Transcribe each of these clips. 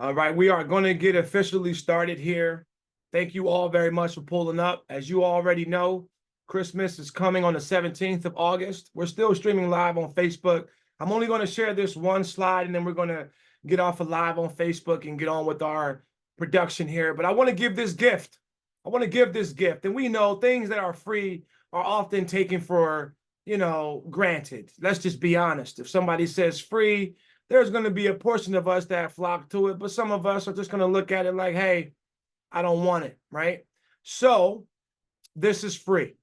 All right, we are going to get officially started here. Thank you all very much for pulling up. As you already know, Christmas is coming on the 17th of August. We're still streaming live on Facebook. I'm only going to share this one slide, and then we're going to get off of live on Facebook and get on with our production here. But I want to give this gift. I want to give this gift. And we know things that are free are often taken for, granted. Let's just be honest. If somebody says free, there's going to be a portion of us that flock to it, but some of us are just going to look at it like, hey, I don't want it, right? So this is free.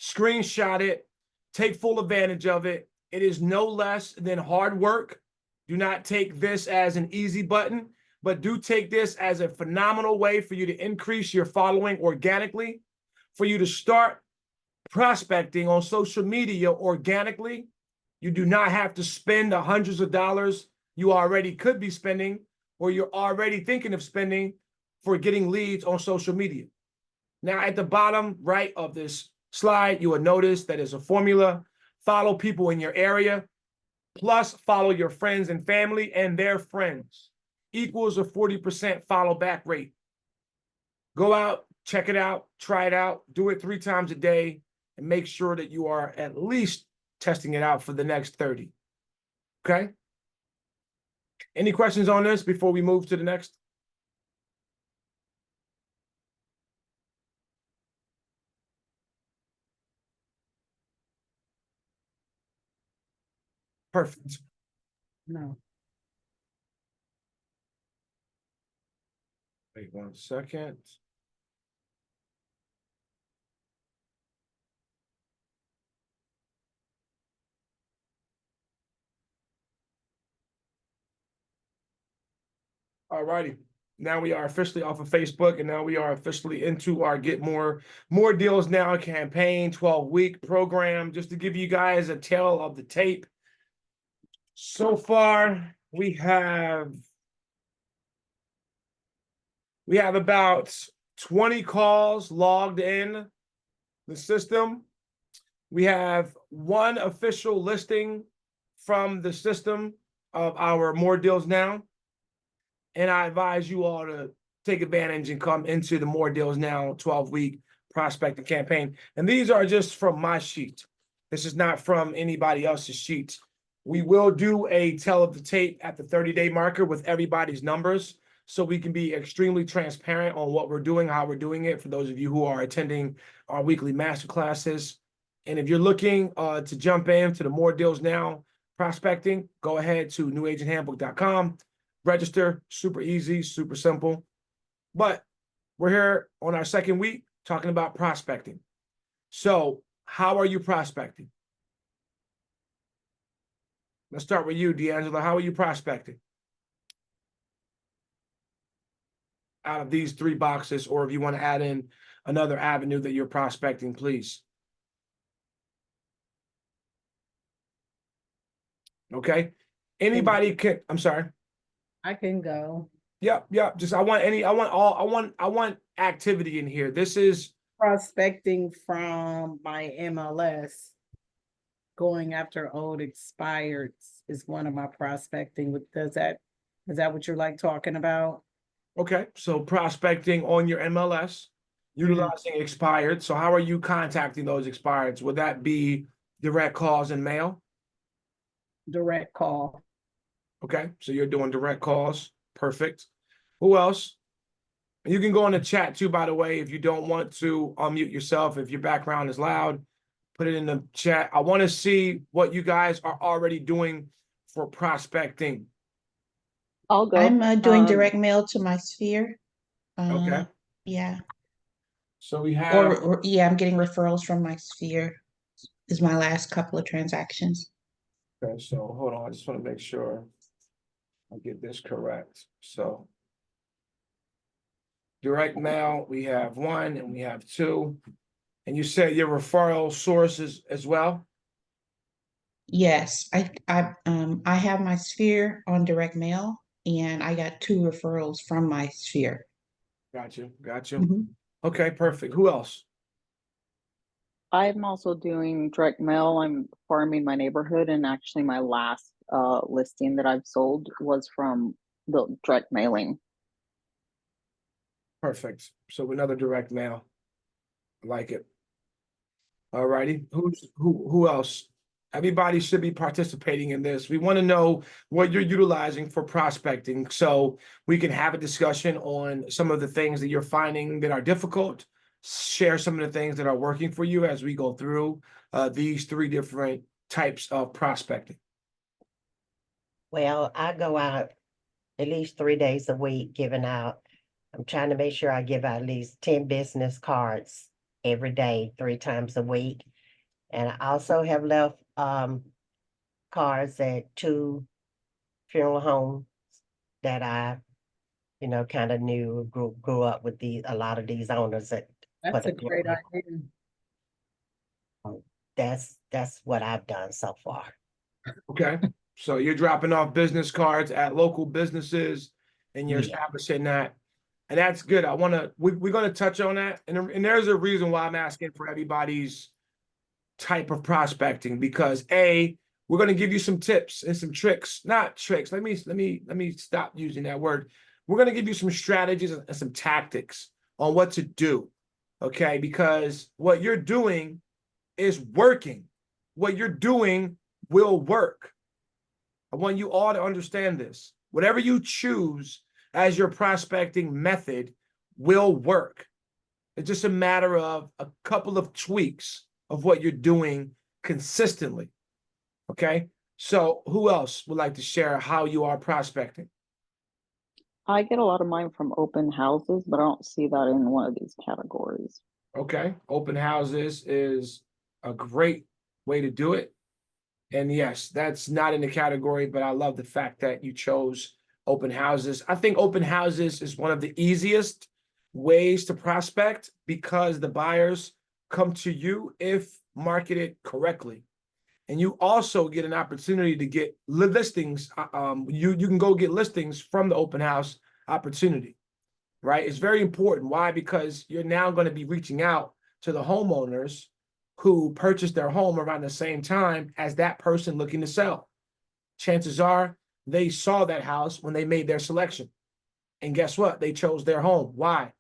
Screenshot it, take full advantage of it. It is no less than hard work. Do not take this as an easy button, but do take this as a phenomenal way for you to increase your following organically, for you to start prospecting on social media organically. You do not have to spend the hundreds of dollars you already could be spending or you're already thinking of spending for getting leads on social media. Now, at the bottom right of this slide, you will notice that there's a formula. Follow people in your area, plus follow your friends and family and their friends, equals a 40% follow back rate. Go out, check it out, try it out, do it 3 times a day, and make sure that you are at least testing it out for the next 30. Okay? Any questions on this before we move to the next? Perfect. No. Wait 1 second. All righty. Now we are officially off of Facebook, and now we are officially into our Get More Deals Now campaign, 12-week program, just to give you guys a tale of the tape. So far, we have about 20 calls logged in the system. We have 1 official listing from the system of our More Deals Now. And I advise you all to take advantage and come into the More Deals Now 12-week prospecting campaign. And these are just from my sheet. This is not from anybody else's sheets. We will do a tell of the tape at the 30-day marker with everybody's numbers, so we can be extremely transparent on what we're doing, how we're doing it, for those of you who are attending our weekly masterclasses. And if you're looking to jump into the More Deals Now prospecting, go ahead to newagenthandbook.com. Register, super easy, super simple. But we're here on our second week talking about prospecting. So how are you prospecting? Let's start with you, D'Angelo. How are you prospecting? Out of these 3 boxes, or if you want to add in another avenue that you're prospecting, please. Okay. Anybody can, I'm sorry. I can go. Yep. Just I want activity in here. This is Prospecting from my MLS. Going after old expireds is one of my prospecting. Is that what you're like talking about? okay. So prospecting on your MLS, utilizing expired. So how are you contacting those expireds? Would that be direct calls and mail? Direct call. Okay. So you're doing direct calls. Perfect. Who else? You can go in the chat too, by the way, if you don't want to unmute yourself, if your background is loud, put it in the chat. I want to see what you guys are already doing for prospecting. I'll go. I'm doing direct mail to my sphere. Okay. Yeah. So we have, Or yeah, I'm getting referrals from my sphere. Is my last couple of transactions. okay, so hold on. I just want to make sure I get this correct. So direct mail, we have 1 and we have 2. And you said your referral sources as well? Yes, I have my sphere on direct mail, and I got 2 referrals from my sphere. Got you. Mhm. Okay, perfect. Who else? I'm also doing direct mail. I'm farming my neighborhood, and actually my last listing that I've sold was from the direct mailing. Perfect. So another direct mail. I like it. All righty. Who else? Everybody should be participating in this. We want to know what you're utilizing for prospecting so we can have a discussion on some of the things that you're finding that are difficult. Share some of the things that are working for you as we go through these three different types of prospecting. Well, I go out at least 3 days a week giving out. I'm trying to make sure I give out at least 10 business cards every day, 3 times a week. And I also have left cards at 2 funeral homes that I, kind of knew, grew up with a lot of these owners that That's put a great idea. that's what I've done so far. Okay. So you're dropping off business cards at local businesses and you're Yeah. establishing that. And that's good. We're going to touch on that. And there's a reason why I'm asking for everybody's type of prospecting, because we're going to give you some tips and some tricks, not tricks. Let me stop using that word. We're going to give you some strategies and some tactics on what to do. Okay. Because what you're doing is working. What you're doing will work. I want you all to understand this. Whatever you choose as your prospecting method will work. It's just a matter of a couple of tweaks of what you're doing consistently. Okay. So who else would like to share how you are prospecting? I get a lot of mine from open houses, but I don't see that in one of these categories. Okay. Open houses is a great way to do it. And yes, that's not in the category, but I love the fact that you chose open houses. I think open houses is one of the easiest ways to prospect because the buyers come to you if marketed correctly. And you also get an opportunity to get listings. You can go get listings from the open house opportunity, right? It's very important. Why? Because you're now going to be reaching out to the homeowners who purchased their home around the same time as that person looking to sell. Chances are they saw that house when they made their selection. And guess what? They chose their home. Why?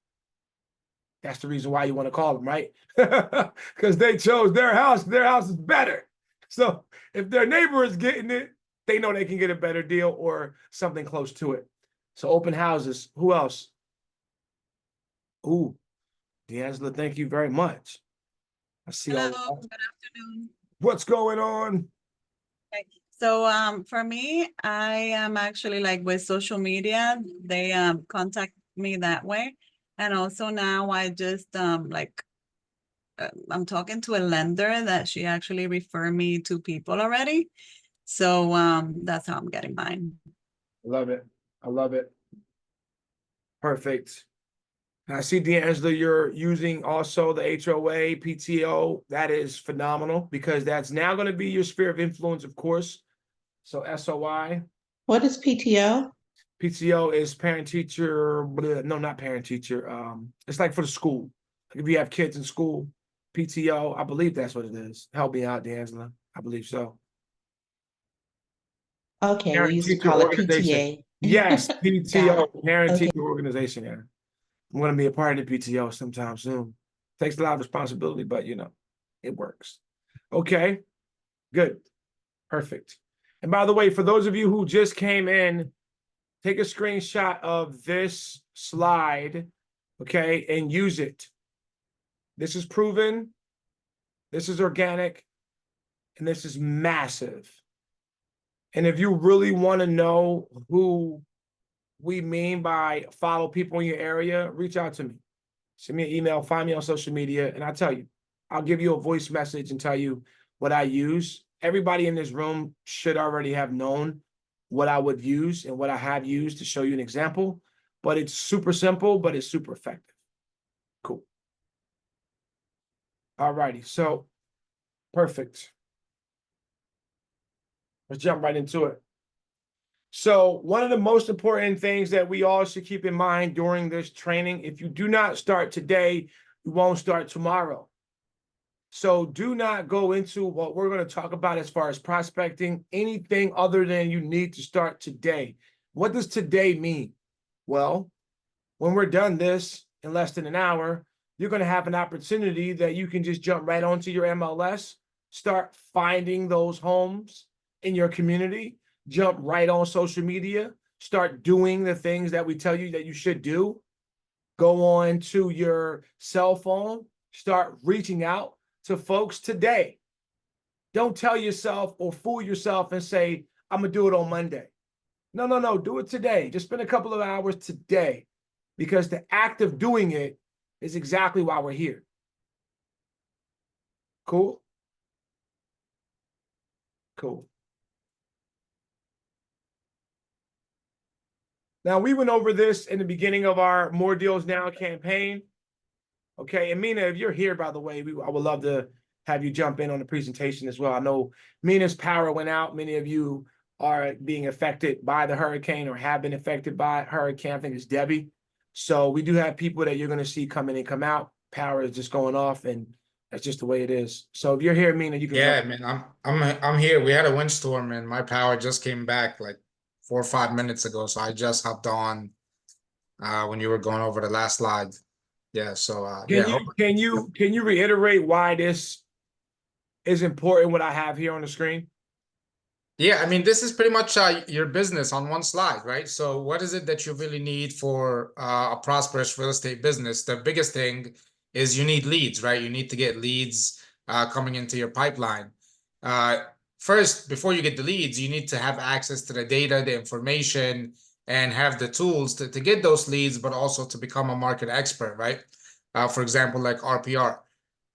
That's the reason why you want to call them, right? Because they chose their house. Their house is better. So if their neighbor is getting it, they know they can get a better deal or something close to it. So open houses. Who else? Ooh, D'Angela, thank you very much. I see all Hello, that. good afternoon. What's going on? So for me, I am actually like with social media, they contact me that way. And also now I just I'm talking to a lender that she actually referred me to people already. So that's how I'm getting mine. I love it. I love it. Perfect. And I see, D'Angela, you're using also the HOA, PTO. That is phenomenal because that's now going to be your sphere of influence, of course. So SOI. What is PTO? PTO is parent teacher. No, not parent teacher. It's like for the school. Like if you have kids in school, PTO, I believe that's what it is. Help me out, D'Angela. I believe so. Okay, we Parent used to teacher call it organization. PTA. Yes, Got PTO, it. parent Okay. teacher organization. Yeah. I'm going to be a part of the PTO sometime soon. Takes a lot of responsibility, but it works. Okay, good, perfect. And by the way, for those of you who just came in, take a screenshot of this slide, okay, and use it. This is proven, this is organic, and this is massive. And if you really want to know who we mean by follow people in your area, reach out to me. Send me an email, find me on social media, and I'll tell you. I'll give you a voice message and tell you what I use. Everybody in this room should already have known what I would use and what I have used to show you an example, but it's super simple, but it's super effective. Cool. All righty, so perfect. Let's jump right into it. So one of the most important things that we all should keep in mind during this training, if you do not start today, you won't start tomorrow. So do not go into what we're going to talk about as far as prospecting, anything other than you need to start today. What does today mean? Well, when we're done this in less than an hour, you're going to have an opportunity that you can just jump right onto your MLS, start finding those homes in your community, jump right on social media, start doing the things that we tell you that you should do. Go on to your cell phone, start reaching out to folks today. Don't tell yourself or fool yourself and say, I'm going to do it on Monday. No, do it today. Just spend a couple of hours today, because the act of doing it is exactly why we're here. Cool? Cool. Now, we went over this in the beginning of our More Deals Now campaign. Okay, and Mina, if you're here, by the way, I would love to have you jump in on the presentation as well. I know Mina's power went out. Many of you are being affected by the hurricane or have been affected by hurricane. I think it's Debbie. So we do have people that you're going to see come in and come out. Power is just going off, and that's just the way it is. So if you're here, Mina, you can. Yeah, man, I'm here. We had a windstorm and my power just came back like 4 or 5 minutes ago. So I just hopped on when you were going over the last slide. Yeah, so Can you reiterate why this is important, what I have here on the screen? Yeah, I mean, this is pretty much your business on one slide, right? So what is it that you really need for a prosperous real estate business? The biggest thing is you need leads, right? You need to get leads coming into your pipeline. First, before you get the leads, you need to have access to the data, the information, and have the tools to get those leads, but also to become a market expert, right? For example, like RPR.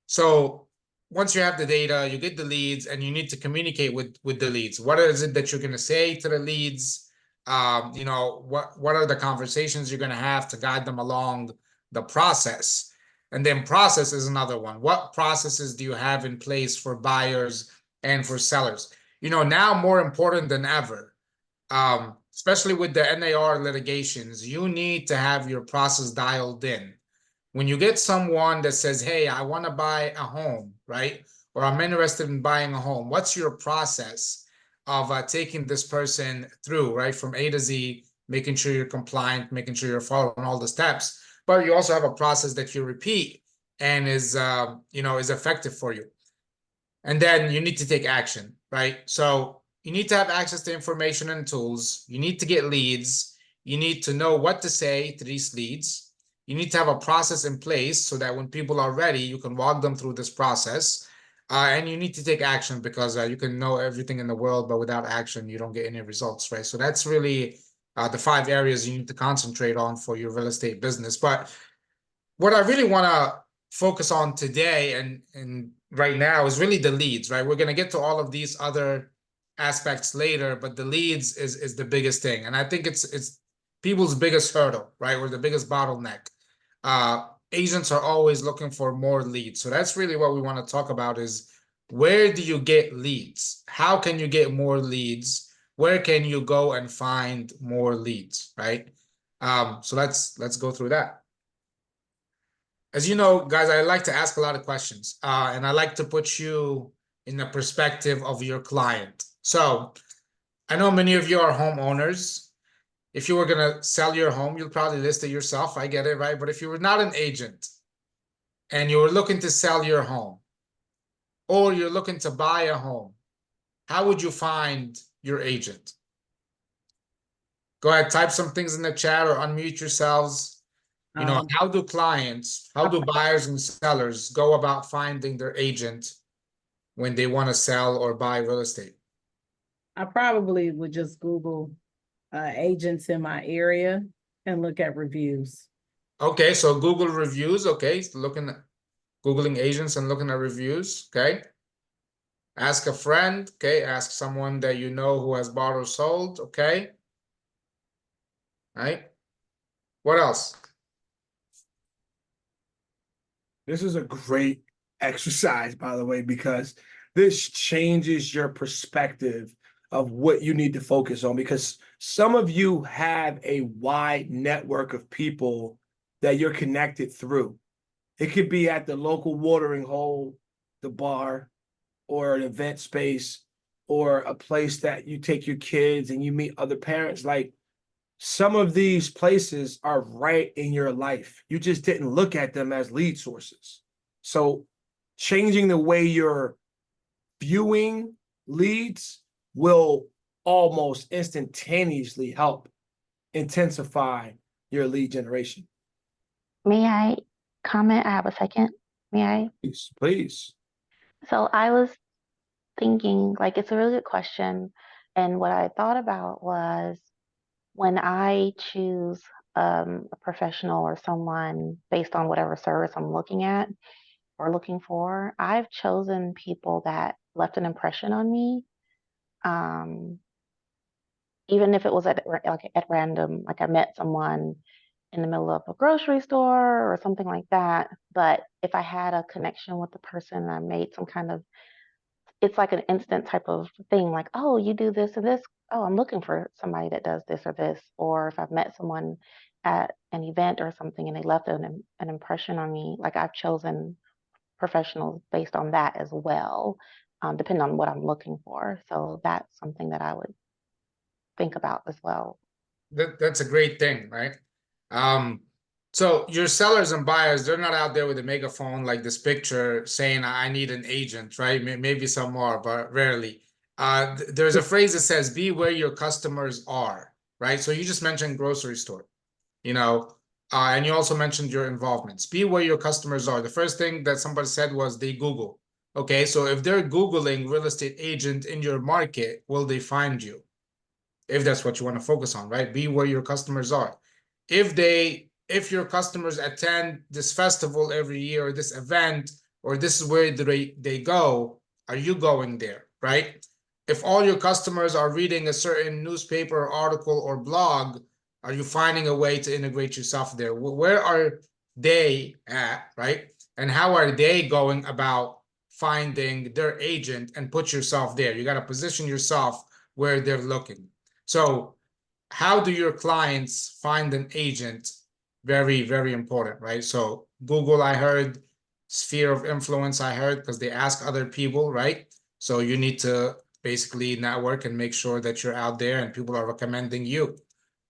So once you have the data, you get the leads, and you need to communicate with the leads. What is it that you're going to say to the leads? You know, what are the conversations you're going to have to guide them along the process? And then process is another one. What processes do you have in place for buyers and for sellers? You know, now more important than ever, especially with the NAR litigations, you need to have your process dialed in. When you get someone that says, hey, I want to buy a home, right? Or I'm interested in buying a home. What's your process of taking this person through, right? From A to Z, making sure you're compliant, making sure you're following all the steps. But you also have a process that you repeat and is, is effective for you. And then you need to take action, right? So you need to have access to information and tools. You need to get leads. You need to know what to say to these leads. You need to have a process in place so that when people are ready, you can walk them through this process. And you need to take action, because you can know everything in the world, but without action, you don't get any results, right? So that's really the 5 areas you need to concentrate on for your real estate business. But what I really want to focus on today and right now is really the leads, right? We're going to get to all of these other aspects later, but the leads is the biggest thing. And I think it's people's biggest hurdle, right? Or the biggest bottleneck. Agents are always looking for more leads. So that's really what we want to talk about is, where do you get leads? How can you get more leads? Where can you go and find more leads, right? So let's go through that. As you know, guys, I like to ask a lot of questions, and I like to put you in the perspective of your client. So I know many of you are homeowners. If you were going to sell your home, you'll probably list it yourself. I get it, right? But if you were not an agent and you were looking to sell your home, or you're looking to buy a home, how would you find your agent? Go ahead, type some things in the chat or unmute yourselves. You know, how do buyers and sellers go about finding their agent when they want to sell or buy real estate? I probably would just Google agents in my area and look at reviews. Okay, so Google reviews. Okay, so Googling agents and looking at reviews. Okay. Ask a friend. Okay. Ask someone that you know who has bought or sold. Okay. All right. What else? This is a great exercise, by the way, because this changes your perspective of what you need to focus on, because some of you have a wide network of people that you're connected through. It could be at the local watering hole, the bar, or an event space, or a place that you take your kids and you meet other parents. Like, some of these places are right in your life. You just didn't look at them as lead sources. So changing the way you're viewing leads will almost instantaneously help intensify your lead generation. May I comment? I have a second. May I? Please, please. So I was thinking, like, it's a really good question. And what I thought about was when I choose a professional or someone based on whatever service I'm looking at or looking for, I've chosen people that left an impression on me. Even if it was at random, like I met someone in the middle of a grocery store or something like that. But if I had a connection with the person and I made some kind of, it's like an instant type of thing, like, oh, you do this and this. Oh, I'm looking for somebody that does this or this. Or if I've met someone at an event or something and they left an impression on me, like I've chosen professionals based on that as well, depending on what I'm looking for. So that's something that I would think about as well. That's a great thing, right? So your sellers and buyers, they're not out there with a megaphone like this picture saying, I need an agent, right? Maybe some are, but rarely. There's a phrase that says, be where your customers are, right? So you just mentioned grocery store, you know, and you also mentioned your involvements. Be where your customers are. The first thing that somebody said was they Google. Okay, so if they're Googling real estate agent in your market, will they find you? If that's what you want to focus on, right? Be where your customers are. If your customers attend this festival every year, or this event, or this is where they go, are you going there, right? If all your customers are reading a certain newspaper, article, or blog, are you finding a way to integrate yourself there? Where are they at, right? And how are they going about finding their agent and put yourself there? You got to position yourself where they're looking. So how do your clients find an agent? Very, very important, right? So Google, I heard, sphere of influence, I heard, because they ask other people, right? So you need to basically network and make sure that you're out there and people are recommending you.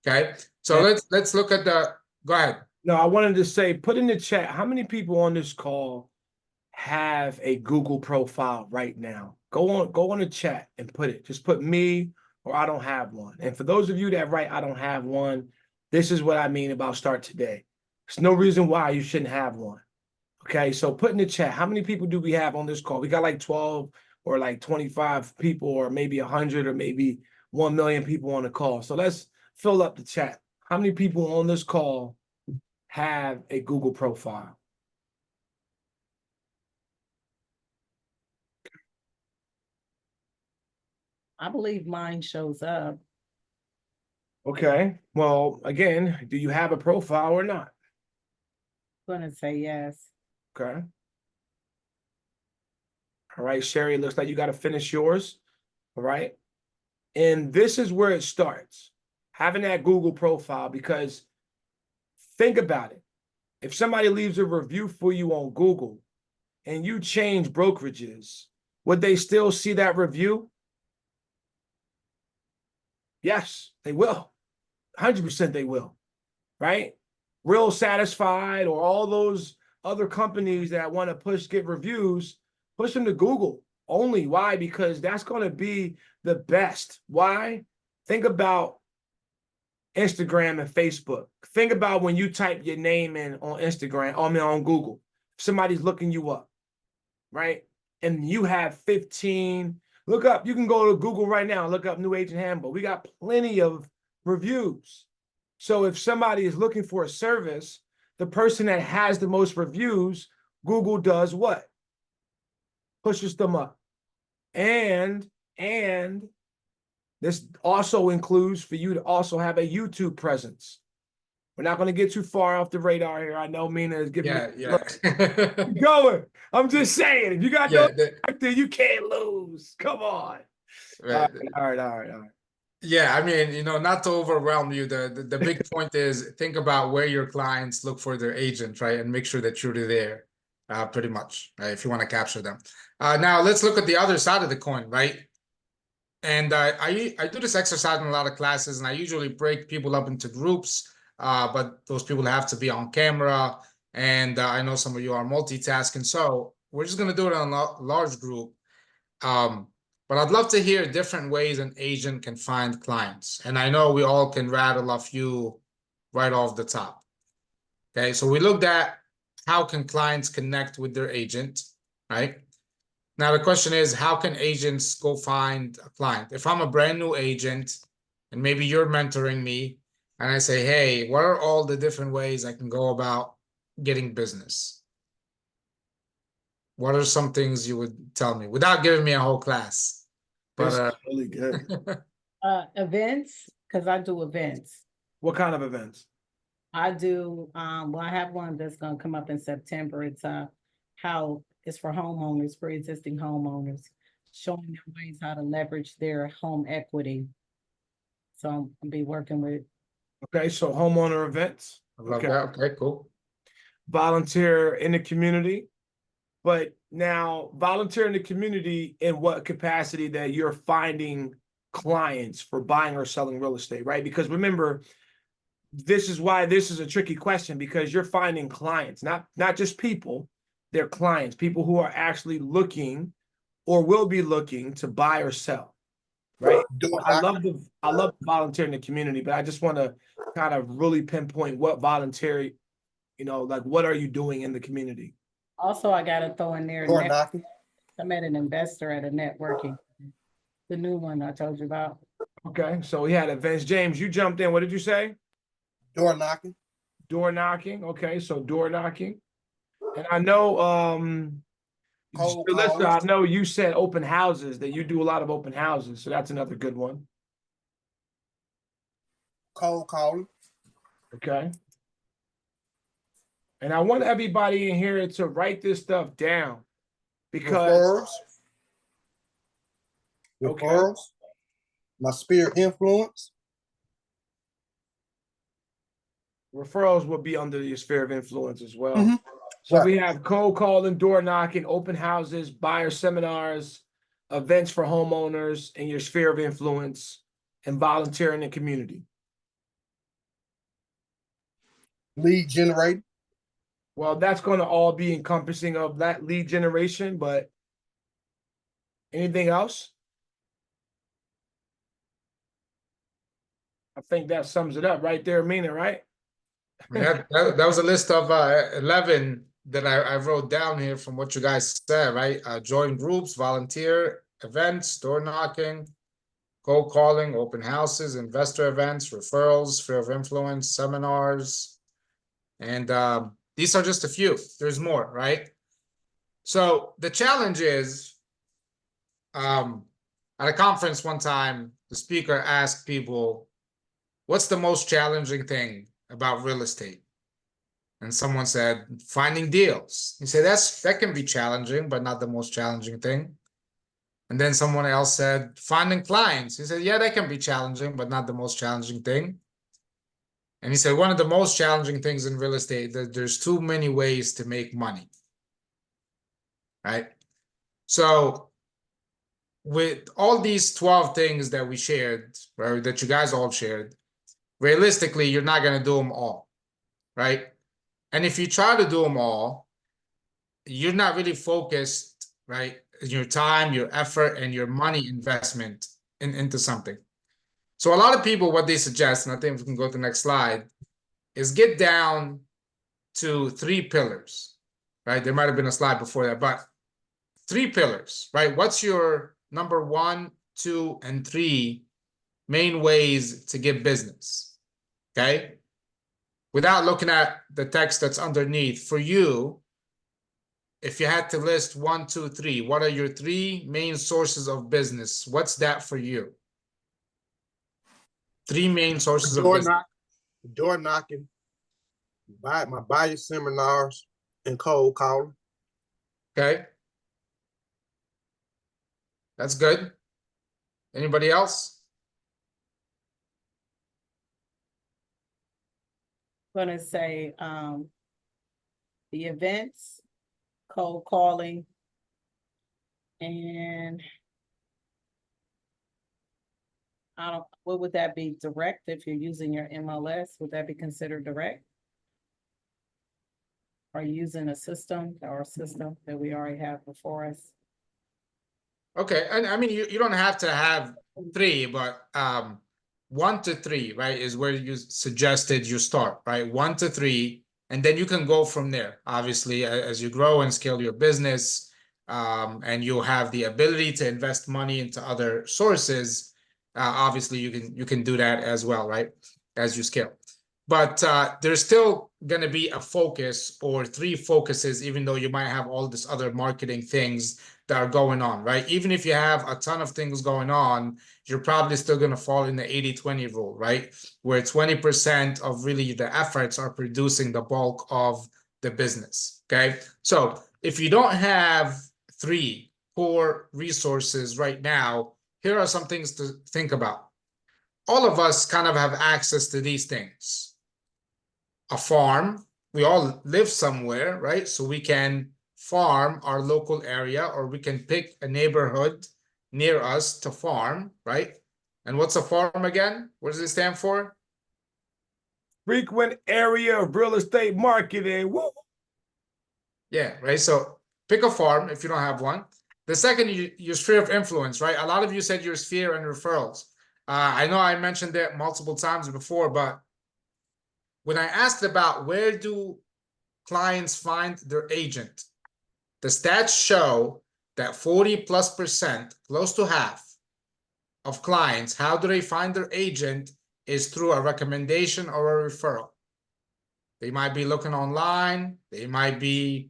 Okay. So let's look at go ahead. No, I wanted to say, put in the chat, how many people on this call have a Google profile right now? Go on the chat and put it. Just put me or I don't have one. And for those of you that write, I don't have one, this is what I mean about start today. There's no reason why you shouldn't have one. Okay, so put in the chat, how many people do we have on this call? We got like 12 or like 25 people, or maybe 100, or maybe 1 million people on the call. So let's fill up the chat. How many people on this call have a Google profile? I believe mine shows up. Okay, well, again, do you have a profile or not? I'm gonna say yes. Okay. All right, Sherry, it looks like you got to finish yours. All right. And this is where it starts, having that Google profile, because think about it. If somebody leaves a review for you on Google and you change brokerages, would they still see that review? Yes, they will. 100% they will, right? Real Satisfied or all those other companies that want to get reviews, push them to Google only. Why? Because that's going to be the best. Why? Think about Instagram and Facebook. Think about when you type your name in on Instagram, on Google, somebody's looking you up, right? And you have 15, look up, you can go to Google right now and look up New Agent Handbook. We got plenty of reviews. So if somebody is looking for a service, the person that has the most reviews, Google does what? Pushes them up. And this also includes for you to also have a YouTube presence. We're not going to get too far off the radar here. I know Mina is giving me looks. Keep going. I'm just saying, if you got no actor, you can't lose. Come on. Right. All right. Yeah, I mean, not to overwhelm you. The big point is think about where your clients look for their agent, right? And make sure that you're there, pretty much, right? If you want to capture them. Now let's look at the other side of the coin, right? And I do this exercise in a lot of classes, and I usually break people up into groups, but those people have to be on camera. And I know some of you are multitasking, so we're just gonna do it in a large group. But I'd love to hear different ways an agent can find clients. And I know we all can rattle a few right off the top. Okay, so we looked at how can clients connect with their agent, right? Now the question is, how can agents go find a client? If I'm a brand new agent and maybe you're mentoring me and I say, hey, what are all the different ways I can go about getting business? What are some things you would tell me without giving me a whole class? This But is really good. Events, because I do events. What kind of events? I do, well, I have one that's gonna come up in September. It's how it's for homeowners, for existing homeowners, showing them ways how to leverage their home equity. So I'll be working with, Okay, so homeowner events. I love Okay. that. Okay, cool. Volunteer in the community. But now volunteer in the community in what capacity that you're finding clients for buying or selling real estate, right? Because remember, this is why this is a tricky question, because you're finding clients, not just people, they're clients, people who are actually looking or will be looking to buy or sell, right? So I love volunteer in the community, but I just want to kind of really pinpoint what voluntary, like what are you doing in the community? also I gotta throw in there. Door knocking. I met an investor at a networking, the new one I told you about. Okay, so we had events. James, you jumped in. What did you say? Door knocking. Door knocking. Okay, so door knocking. And I know, Cold Alyssa, calls. I know you said open houses, that you do a lot of open houses, so that's another good one. Cold calling. Okay. And I want everybody in here to write this stuff down because Referrals. Okay. Referrals. My sphere of influence. referrals will be under your sphere of influence as well. Mhm. So Right. we have cold calling, door knocking, open houses, buyer seminars, events for homeowners in your sphere of influence, and volunteering in the community. Lead generating. Well, that's going to all be encompassing of that lead generation, but anything else? I think that sums it up right there, Mina, right? I mean, that was a list of 11 that I wrote down here from what you guys said, right? Join groups, volunteer, events, door knocking, cold calling, open houses, investor events, referrals, sphere of influence, seminars. And these are just a few. There's more, right? So the challenge is, at a conference one time, the speaker asked people, what's the most challenging thing about real estate? And someone said, finding deals. He said, that can be challenging, but not the most challenging thing. And then someone else said, finding clients. He said, yeah, that can be challenging, but not the most challenging thing. And he said, one of the most challenging things in real estate, that there's too many ways to make money. Right? So with all these 12 things that we shared, right, that you guys all shared, realistically, you're not going to do them all, right? And if you try to do them all, you're not really focused, right? Your time, your effort, and your money investment into something. So a lot of people, what they suggest, and I think we can go to the next slide, is get down to 3 pillars, right? There might have been a slide before that, but 3 pillars, right? What's your number 1, 2, and 3 main ways to get business, okay? Without looking at the text that's underneath, for you, if you had to list 1, 2, 3, what are your 3 main sources of business? What's that for you? 3 main sources of business. Door knocking. My buyer seminars and cold calling. Okay. That's good. Anybody else? Gonna say, the events, cold calling, and I don't, what would that be, direct if you're using your MLS? Would that be considered direct? Are you using a system that we already have before us? Okay, and I mean, you don't have to have 3, but 1 to 3, right, is where you suggested you start, right? 1 to 3, and then you can go from there. Obviously, as you grow and scale your business, and you have the ability to invest money into other sources, obviously you can do that as well, right? As you scale. But there's still gonna be a focus or 3 focuses, even though you might have all this other marketing things that are going on, right? Even if you have a ton of things going on, you're probably still going to fall in the 80-20 rule, right? Where 20% of really the efforts are producing the bulk of the business, okay? So if you don't have 3 core resources right now, here are some things to think about. All of us kind of have access to these things. A farm, we all live somewhere, right? So we can farm our local area, or we can pick a neighborhood near us to farm, right? And what's a farm again? What does it stand for? Frequent area of real estate marketing. Woo! Yeah, right. So pick a farm if you don't have one. The second, your sphere of influence, right? A lot of you said your sphere and referrals. I know I mentioned that multiple times before, but when I asked about where do clients find their agent, the stats show that 40+%, close to half of clients, how do they find their agent is through a recommendation or a referral. They might be looking online. They might be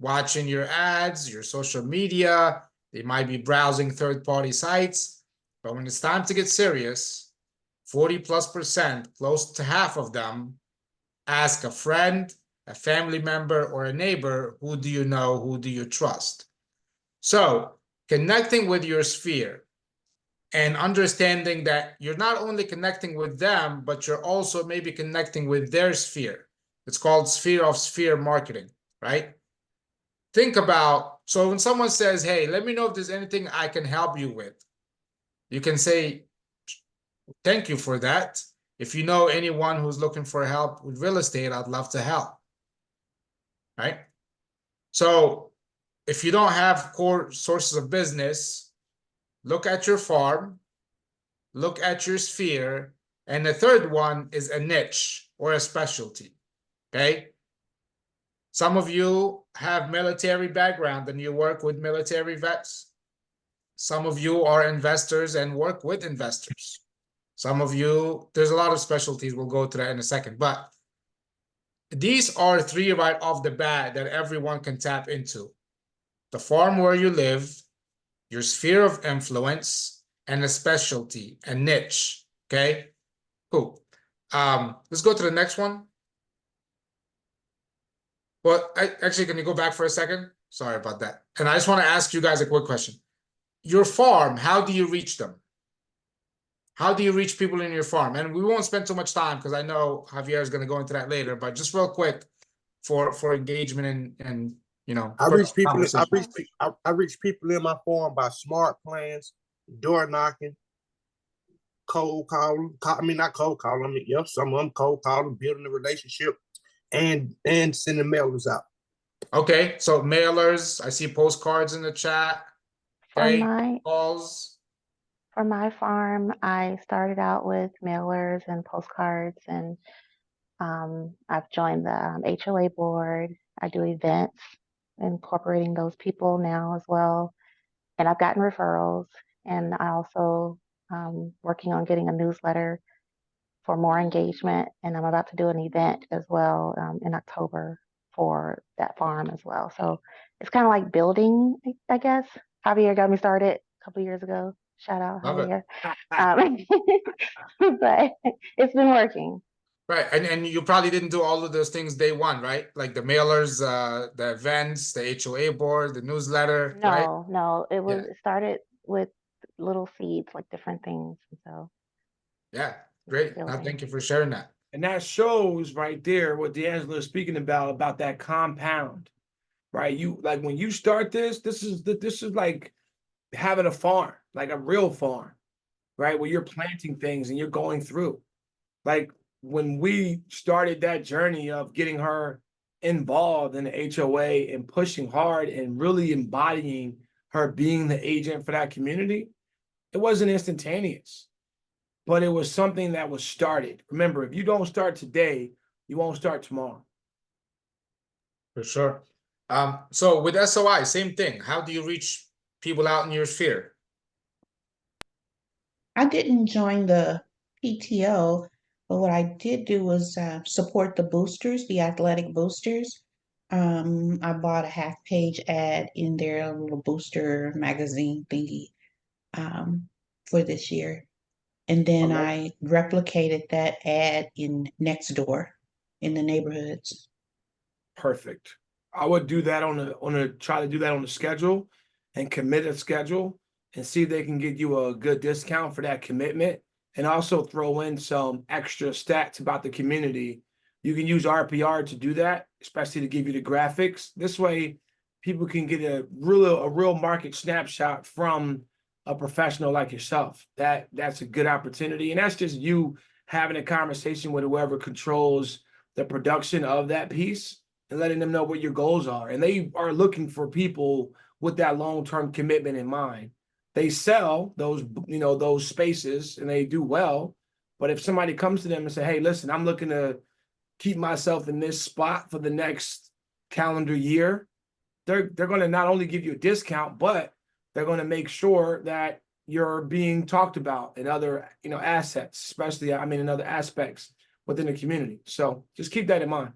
watching your ads, your social media. They might be browsing third-party sites. But when it's time to get serious, 40+%, close to half of them, ask a friend, a family member, or a neighbor, who do you know, who do you trust? So connecting with your sphere and understanding that you're not only connecting with them, but you're also maybe connecting with their sphere. It's called sphere of sphere marketing, right? Think about, so when someone says, hey, let me know if there's anything I can help you with, you can say, thank you for that. If you know anyone who's looking for help with real estate, I'd love to help. Right? So if you don't have core sources of business, look at your farm, look at your sphere, and the third one is a niche or a specialty. Okay? Some of you have military background and you work with military vets. Some of you are investors and work with investors. Some of you, there's a lot of specialties. We'll go to that in a second. But these are 3 right off the bat that everyone can tap into. The farm where you live, your sphere of influence, and a specialty, a niche. Okay, cool. Let's go to the next one. Well, actually, can you go back for a second? Sorry about that. And I just want to ask you guys a quick question. Your farm, how do you reach them? How do you reach people in your farm? And we won't spend too much time because I know Javier is going to go into that later, but just real quick for engagement and you know, I reach people. conversation. I reach people in my farm by smart plans, door knocking, cold calling. Not cold calling. I mean, yep, some of them cold calling, building a relationship, and sending mailers out. Okay, so mailers. I see postcards in the chat. Okay, calls. For my farm, I started out with mailers and postcards, and I've joined the HOA board. I do events, incorporating those people now as well. And I've gotten referrals, and I also working on getting a newsletter for more engagement. And I'm about to do an event as well in October for that farm as well. So it's kind of like building, I guess. Javier got me started a couple years ago. Shout out, Javier. But it's been working. Right, and you probably didn't do all of those things day one, right? Like the mailers, the events, the HOA board, the newsletter, right? No, it was it started with little seeds, like different things. So yeah, great. Now, thank you for sharing that. And that shows right there what D'Angelo is speaking about that compound, right? You like when you start this is like having a farm, like a real farm. right? Where you're planting things and you're going through. Like when we started that journey of getting her involved in the HOA and pushing hard and really embodying her being the agent for that community, it wasn't instantaneous, but it was something that was started. Remember, if you don't start today, you won't start tomorrow. For sure. So with SOI, same thing. How do you reach people out in your sphere? I didn't join the PTO, but what I did do was support the boosters, the athletic boosters. I bought a half-page ad in their little booster magazine thingy for this year. And then I replicated that ad in Nextdoor in the neighborhoods. Perfect. I would do that try to do that on the schedule and commit a schedule and see if they can get you a good discount for that commitment, and also throw in some extra stats about the community. You can use RPR to do that, especially to give you the graphics. This way, people can get a real market snapshot from a professional like yourself. That's a good opportunity, and that's just you having a conversation with whoever controls the production of that piece and letting them know what your goals are. And they are looking for people with that long-term commitment in mind. They sell those spaces and they do well. But if somebody comes to them and say, hey, listen, I'm looking to keep myself in this spot for the next calendar year, they're going to not only give you a discount, but they're going to make sure that you're being talked about in other, assets, especially, in other aspects within the community. So just keep that in mind.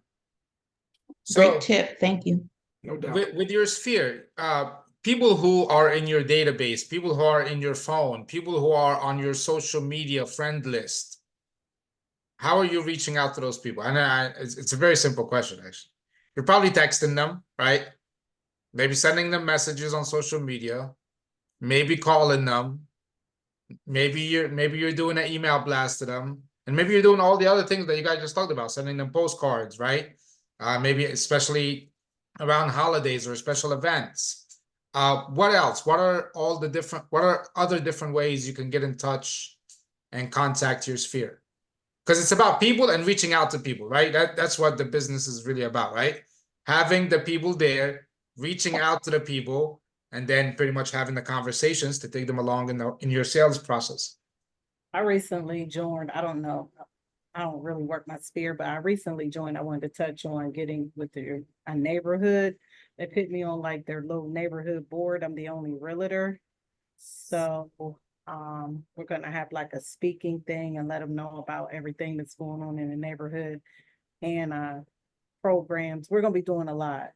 So Great tip, thank you. No doubt. with your sphere, people who are in your database, people who are in your phone, people who are on your social media friend list, how are you reaching out to those people? And it's a very simple question, actually. You're probably texting them, right? Maybe sending them messages on social media, maybe calling them, maybe you're doing an email blast to them, and maybe you're doing all the other things that you guys just talked about, sending them postcards, right? Maybe especially around holidays or special events. What else? What are other different ways you can get in touch and contact your sphere? Because it's about people and reaching out to people, right? That's what the business is really about, right? Having the people there, reaching out to the people, and then pretty much having the conversations to take them along in your sales process. I recently joined, I don't really work my sphere, but I recently joined. I wanted to touch on getting with a neighborhood. They put me on like their little neighborhood board. I'm the only realtor. So we're gonna have like a speaking thing and let them know about everything that's going on in the neighborhood and programs. We're gonna be doing a lot.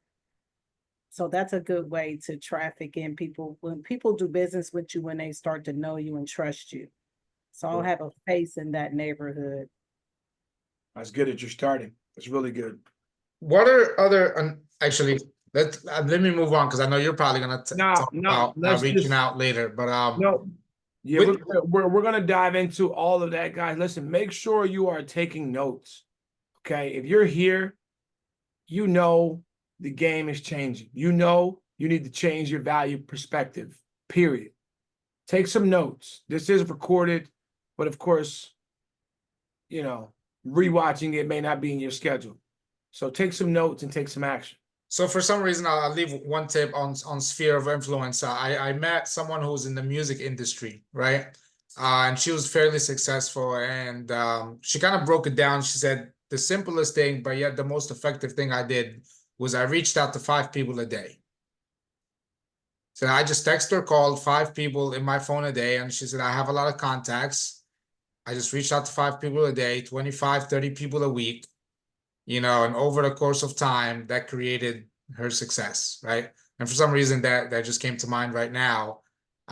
So that's a good way to traffic in people. When people do business with you, when they start to know you and trust you. So I'll have a face in that neighborhood. That's good that you're starting. It's really good. What are other actually? Let me move on because I know you're probably gonna talk about reaching out later. But no, yeah, we're gonna dive into all of that, guys. Listen, make sure you are taking notes. Okay, if you're here, the game is changing. You need to change your value perspective. Period. Take some notes. This is recorded, but of course, rewatching it may not be in your schedule. So take some notes and take some action. So for some reason, I'll leave one tip on sphere of influence. I met someone who's in the music industry, right? And she was fairly successful, and she kind of broke it down. She said the simplest thing, but yet the most effective thing I did was I reached out to 5 people a day. So I just texted or called 5 people in my phone a day, and she said, I have a lot of contacts. I just reached out to 5 people a day, 25, 30 people a week, and over the course of time, that created her success, right? And for some reason, that just came to mind right now.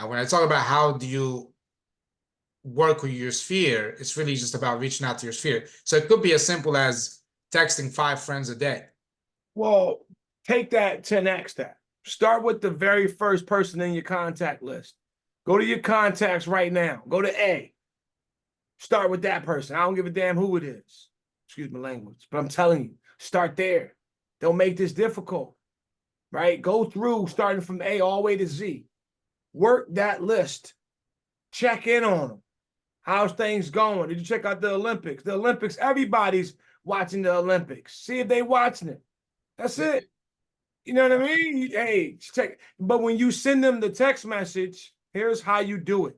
When I talk about how do you work with your sphere, it's really just about reaching out to your sphere. So it could be as simple as texting 5 friends a day. Well, take that 10x that. Start with the very first person in your contact list. Go to your contacts right now. Go to A. Start with that person. I don't give a damn who it is. Excuse my language, but I'm telling you, start there. Don't make this difficult, right? Go through starting from A all the way to Z. Work that list. Check in on them. How's things going? Did you check out the Olympics? The Olympics, everybody's watching the Olympics. See if they watching it. That's it. You know what I mean? Hey, check. But when you send them the text message, here's how you do it.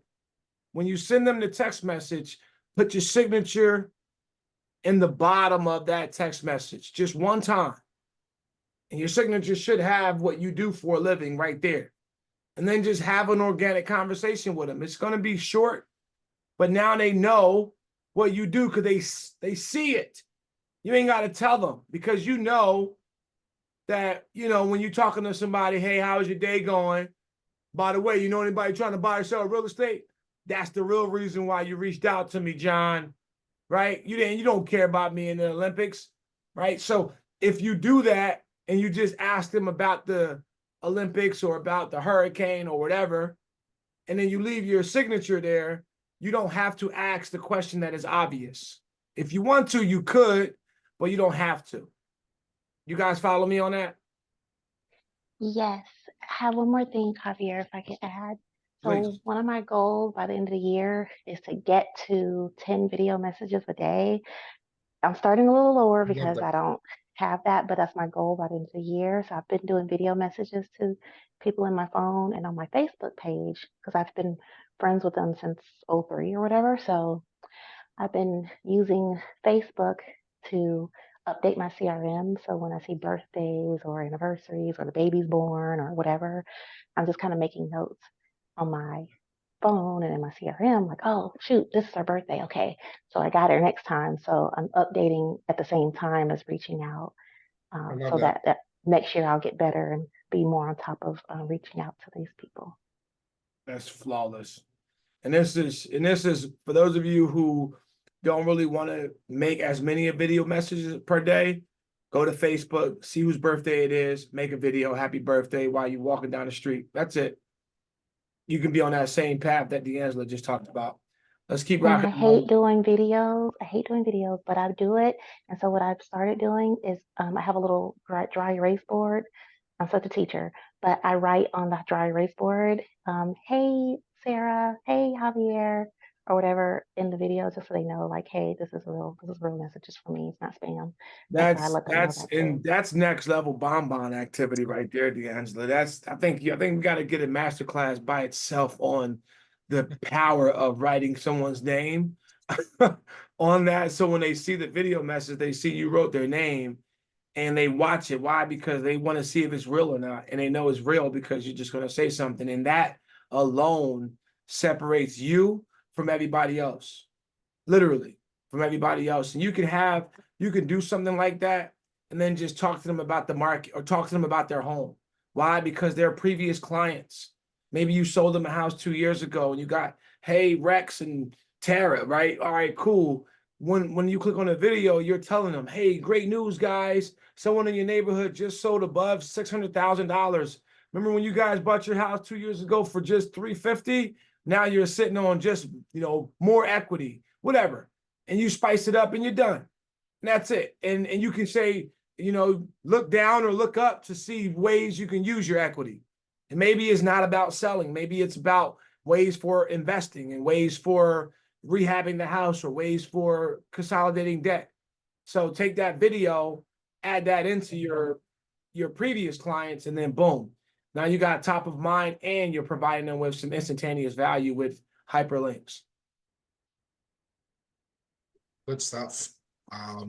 When you send them the text message, put your signature in the bottom of that text message, just one time. And your signature should have what you do for a living right there. And then just have an organic conversation with them. It's going to be short, but now they know what you do because they see it. You ain't got to tell them because you know that, you know, when you're talking to somebody, hey, how's your day going? By the way, you know anybody trying to buy or sell real estate? That's the real reason why you reached out to me, John, right? You don't care about me in the Olympics, right? So if you do that and you just ask them about the Olympics or about the hurricane or whatever, and then you leave your signature there, you don't have to ask the question that is obvious. If you want to, you could, but you don't have to. You guys follow me on that? Yes. I have one more thing, Javier, if I could add. So Please. one of my goals by the end of the year is to get to 10 video messages a day. I'm starting a little lower because that. I don't have that, but that's my goal by the end of the year. So I've been doing video messages to people in my phone and on my Facebook page because I've been friends with them since 03 or whatever. So I've been using Facebook to update my CRM. So when I see birthdays or anniversaries or the baby's born or whatever, I'm just kind of making notes on my phone and in my CRM, like, oh, shoot, this is her birthday. Okay. So I got her next time. So I'm updating at the same time as reaching out love so that. that next year I'll get better and be more on top of reaching out to these people. That's flawless. And this is for those of you who don't really want to make as many video messages per day, go to Facebook, see whose birthday it is, make a video, happy birthday while you're walking down the street. That's it. You can be on that same path that D'Angelo just talked about. Let's keep And rocking. I hate doing videos. I hate doing videos, but I do it. And so what I've started doing is I have a little dry erase board. I'm such a teacher, but I write on the dry erase board, hey, Sarah, hey, Javier, or whatever in the video, just so they know, like, hey, this is real messages for me. It's not spam. And so I let them know that too. That's next level bonbon activity right there, D'Angelo. I think we got to get a masterclass by itself on the power of writing someone's name on that. So when they see the video message, they see you wrote their name and they watch it. Why? Because they want to see if it's real or not. And they know it's real because you're just going to say something. And that alone separates you from everybody else, literally from everybody else. And you can do something like that and then just talk to them about the market or talk to them about their home. Why? Because they're previous clients. Maybe you sold them a house 2 years ago and you got, hey, Rex and Tara, right? All right, cool. When you click on a video, you're telling them, hey, great news, guys. Someone in your neighborhood just sold above $600,000. Remember when you guys bought your house 2 years ago for just $350,000? Now you're sitting on just, more equity, whatever. And you spice it up and you're done. And that's it. And you can say, look down or look up to see ways you can use your equity. And maybe it's not about selling. Maybe it's about ways for investing and ways for rehabbing the house or ways for consolidating debt. So take that video, add that into your previous clients, and then boom. Now you got top of mind and you're providing them with some instantaneous value with hyperlinks. Good stuff. I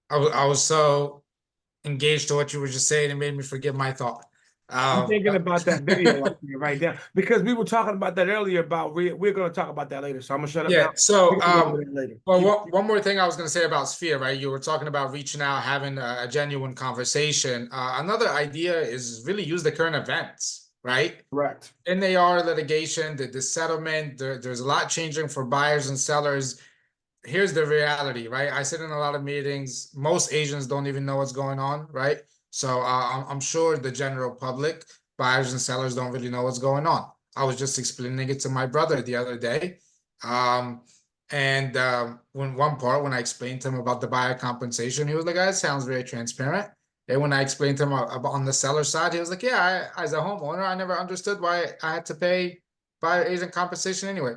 was so engaged to what you were just saying, it made me forget my thought. I'm thinking about that video right now because we were talking about that earlier. We're going to talk about that later. So I'm gonna shut up now. So later. Well, one more thing I was going to say about Sphere, right? You were talking about reaching out, having a genuine conversation. Another idea is really use the current events, right? Correct. NAR litigation, the settlement. There's a lot changing for buyers and sellers. Here's the reality, right? I sit in a lot of meetings. Most Asians don't even know what's going on, right? So I'm sure the general public, buyers and sellers, don't really know what's going on. I was just explaining it to my brother the other day. When I explained to him about the buyer compensation, he was like, "That sounds very transparent." And when I explained to him about on the seller side, he was like, "Yeah, as a homeowner, I never understood why I had to pay buyer agent compensation anyway."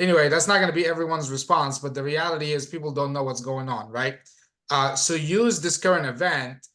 anyway, that's not going to be everyone's response, but the reality is people don't know what's going on, right? So use this current event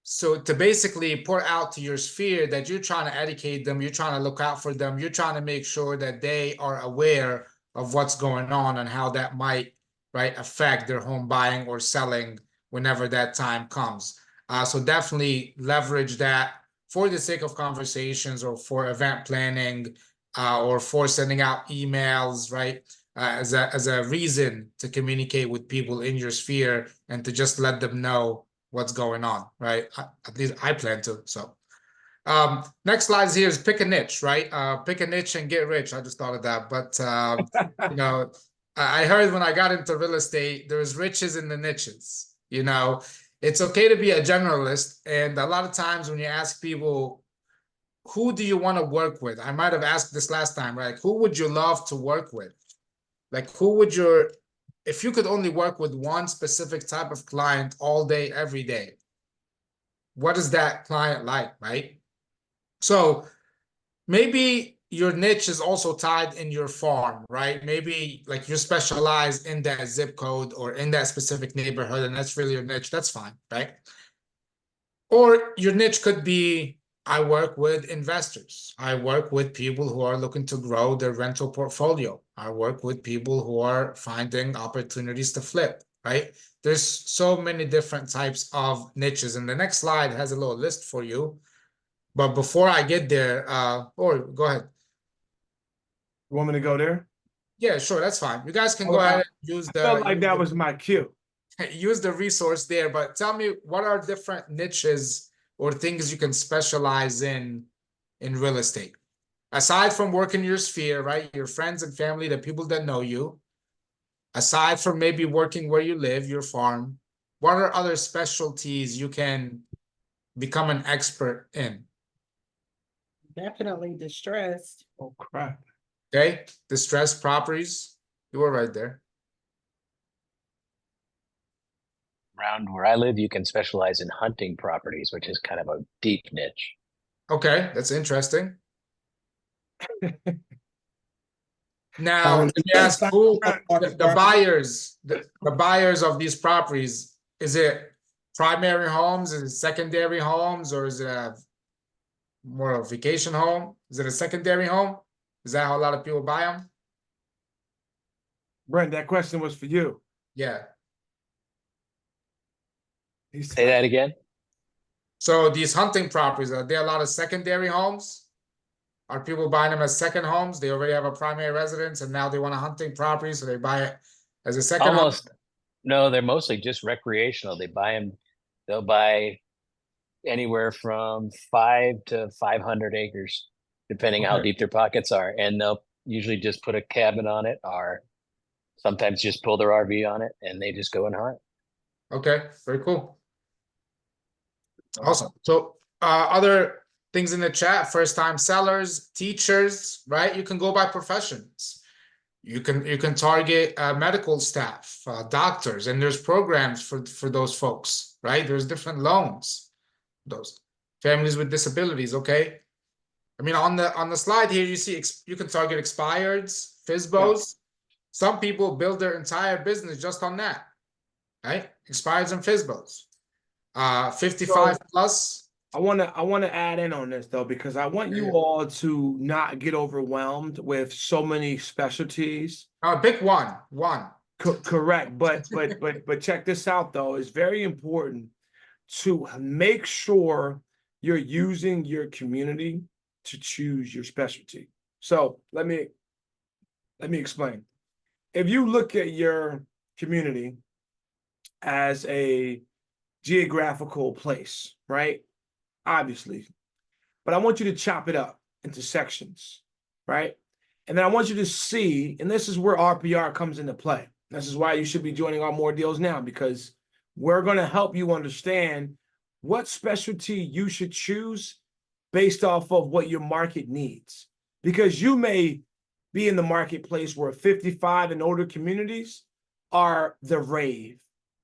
so to basically pour out to your sphere that you're trying to educate them, you're trying to look out for them, you're trying to make sure that they are aware of what's going on and how that might, right, affect their home buying or selling whenever that time comes. So definitely leverage that for the sake of conversations or for event planning, or for sending out emails, right? As a reason to communicate with people in your sphere and to just let them know what's going on, right? At least I plan to. So next slide here is pick a niche, right? Pick a niche and get rich. I just thought of that. But you know, I heard when I got into real estate, there's riches in the niches. You know, it's okay to be a generalist. And a lot of times when you ask people, who do you want to work with? I might have asked this last time, right? Who would you love to work with? Like, who would if you could only work with one specific type of client all day, every day, what is that client like, right? So maybe your niche is also tied in your farm, right? Maybe like you're specialized in that zip code or in that specific neighborhood, and that's really your niche. That's fine, right? Or your niche could be, I work with investors. I work with people who are looking to grow their rental portfolio. I work with people who are finding opportunities to flip, right? There's so many different types of niches. And the next slide has a little list for you. But before I get there, or go ahead. You want me to go there? Yeah, sure, that's fine. You guys can go ahead and use I felt like that was my cue. use the resource there, but tell me, what are different niches or things you can specialize in real estate? Aside from working your sphere, right? Your friends and family, the people that know you. Aside from maybe working where you live, your farm, what are other specialties you can become an expert in? Definitely distressed. Oh, crap. Okay, distressed properties. You were right there. Around where I live, you can specialize in hunting properties, which is kind of a deep niche. Okay, that's interesting. Now, let me ask who the buyers, the buyers of these properties, is it primary homes, is it secondary homes, or is it more of a vacation home? Is it a secondary home? Is that how a lot of people buy them? Brent, that question was for you. Yeah. Say that again. So these hunting properties, are there a lot of secondary homes? Are people buying them as second homes? They already have a primary residence and now they want a hunting property, so they buy it as a second home? Almost. No, they're mostly just recreational. They buy them. They'll buy anywhere from 5 to 500 acres, depending how Okay. deep their pockets are. And they'll usually just put a cabin on it, or sometimes just pull their RV on it, and they just go and hunt. Okay, very cool. Awesome. So other things in the chat, first time sellers, teachers, right? You can go by professions. You can target medical staff, doctors, and there's programs for those folks, right? There's different loans, those families with disabilities. Okay, I mean on the slide here you see you can target expireds, FSBOs. Yeah. Some people build their entire business just on that, right? Expireds and FSBOs. 55 plus. I want to add in on this though, because I want you all to not get overwhelmed with so many specialties. Pick one. Correct, but check this out though. It's very important to make sure you're using your community to choose your specialty. So let me explain. If you look at your community as a geographical place, right? Obviously, but I want you to chop it up into sections, right? And then I want you to see, and this is where RPR comes into play. This is why you should be joining our More Deals Now, because we're going to help you understand what specialty you should choose based off of what your market needs. Because you may be in the marketplace where 55 and older communities are the rave.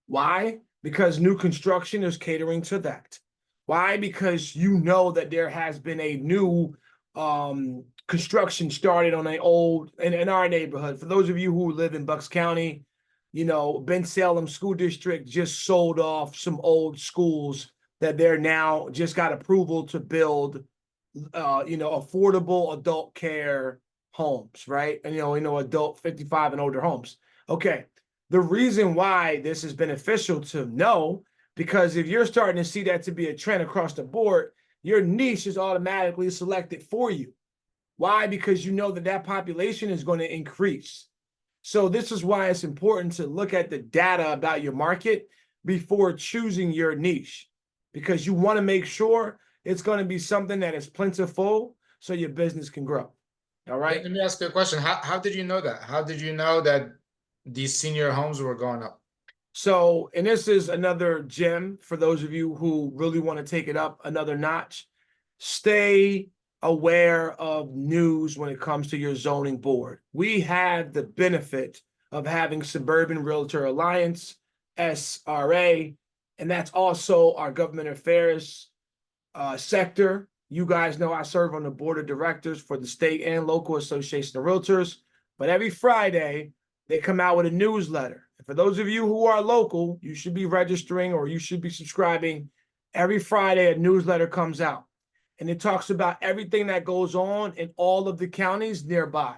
Why? Because new construction is catering to that. Why? Because you know that there has been a new construction started on in our neighborhood. For those of you who live in Bucks County, you know, Ben Salem School District just sold off some old schools that they're now just got approval to build, you know, affordable adult care homes, right? And, you know, adult 55 and older homes. Okay. The reason why this is beneficial to know, because if you're starting to see that to be a trend across the board, your niche is automatically selected for you. Why? Because you know that that population is going to increase. So this is why it's important to look at the data about your market before choosing your niche, because you want to make sure it's going to be something that is plentiful so your business can grow. All right. Let me ask you a question. How did you know that? How did you know that these senior homes were going up? So, and this is another gem for those of you who really want to take it up another notch. Stay aware of news when it comes to your zoning board. We have the benefit of having Suburban Realtor Alliance, SRA, and that's also our government affairs sector. You guys know I serve on the board of directors for the state and local association of realtors, but every Friday they come out with a newsletter. And for those of you who are local, you should be registering or you should be subscribing. Every Friday a newsletter comes out and it talks about everything that goes on in all of the counties nearby: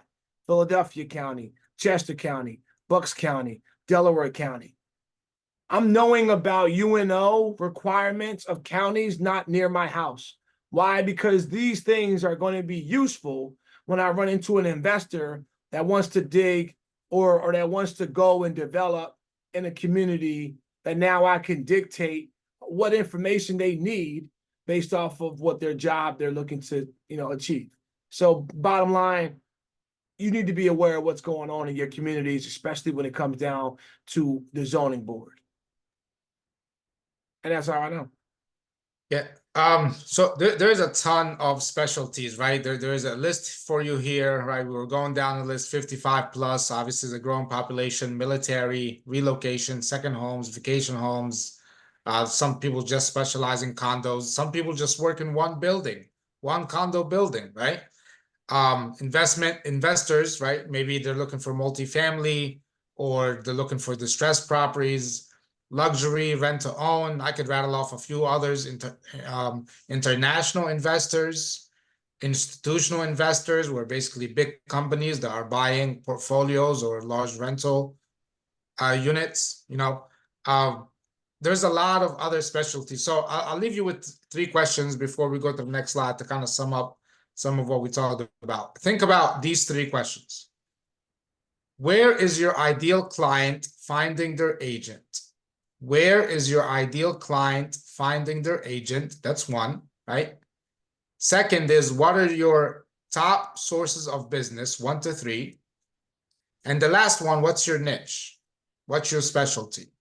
Philadelphia County, Chester County, Bucks County, Delaware County. I'm knowing about UNO requirements of counties not near my house. Why? Because these things are going to be useful when I run into an investor that wants to dig or that wants to go and develop in a community, that now I can dictate what information they need based off of what their job they're looking to, you know, achieve. So bottom line, you need to be aware of what's going on in your communities, especially when it comes down to the zoning board. And that's how I know. Yeah. So there's a ton of specialties, right? There's a list for you here, right? We're going down the list: 55 plus, obviously the growing population, military, relocation, second homes, vacation homes. Some people just specialize in condos. Some people just work in one building, one condo building, right? Investors, right? Maybe they're looking for multifamily or they're looking for distressed properties. Luxury, rent to own. I could rattle off a few others. International investors, institutional investors, were basically big companies that are buying portfolios or large rental units. You know, there's a lot of other specialties. So I'll leave you with 3 questions before we go to the next slide to kind of sum up some of what we talked about. Think about these 3 questions. Where is your ideal client finding their agent? Where is your ideal client finding their agent? That's one, right? Second is, what are your top sources of business? 1 to 3. And the last one, what's your niche? What's your specialty?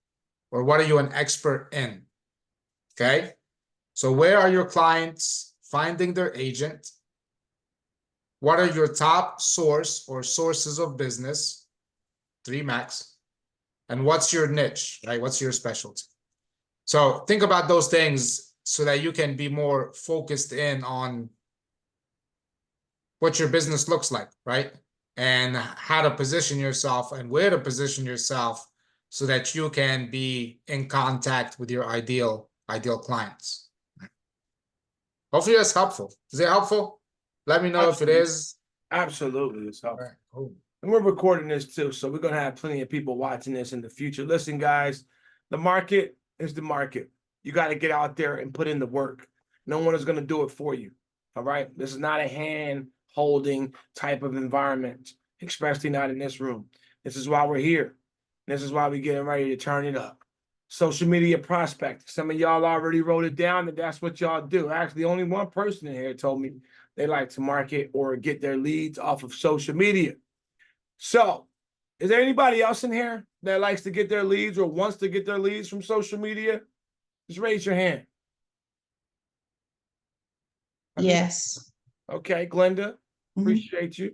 Or what are you an expert in? Okay. So where are your clients finding their agent? What are your top source or sources of business? 3 max. And what's your niche, right? What's your specialty? So think about those things so that you can be more focused in on what your business looks like, right? And how to position yourself and where to position yourself so that you can be in contact with your ideal clients. Hopefully that's helpful. Is it helpful? Let me know if it is. Absolutely, it's helpful. All right, cool. And we're recording this too, so we're going to have plenty of people watching this in the future. Listen, guys, the market is the market. You got to get out there and put in the work. No one is going to do it for you. All right. This is not a hand holding type of environment, especially not in this room. This is why we're here. This is why we're getting ready to turn it up. Social media prospecting. Some of y'all already wrote it down that that's what y'all do. Actually, only one person in here told me they like to market or get their leads off of social media. So, is there anybody else in here that likes to get their leads or wants to get their leads from social media? Just raise your hand. Yes. Okay, Glenda, appreciate you.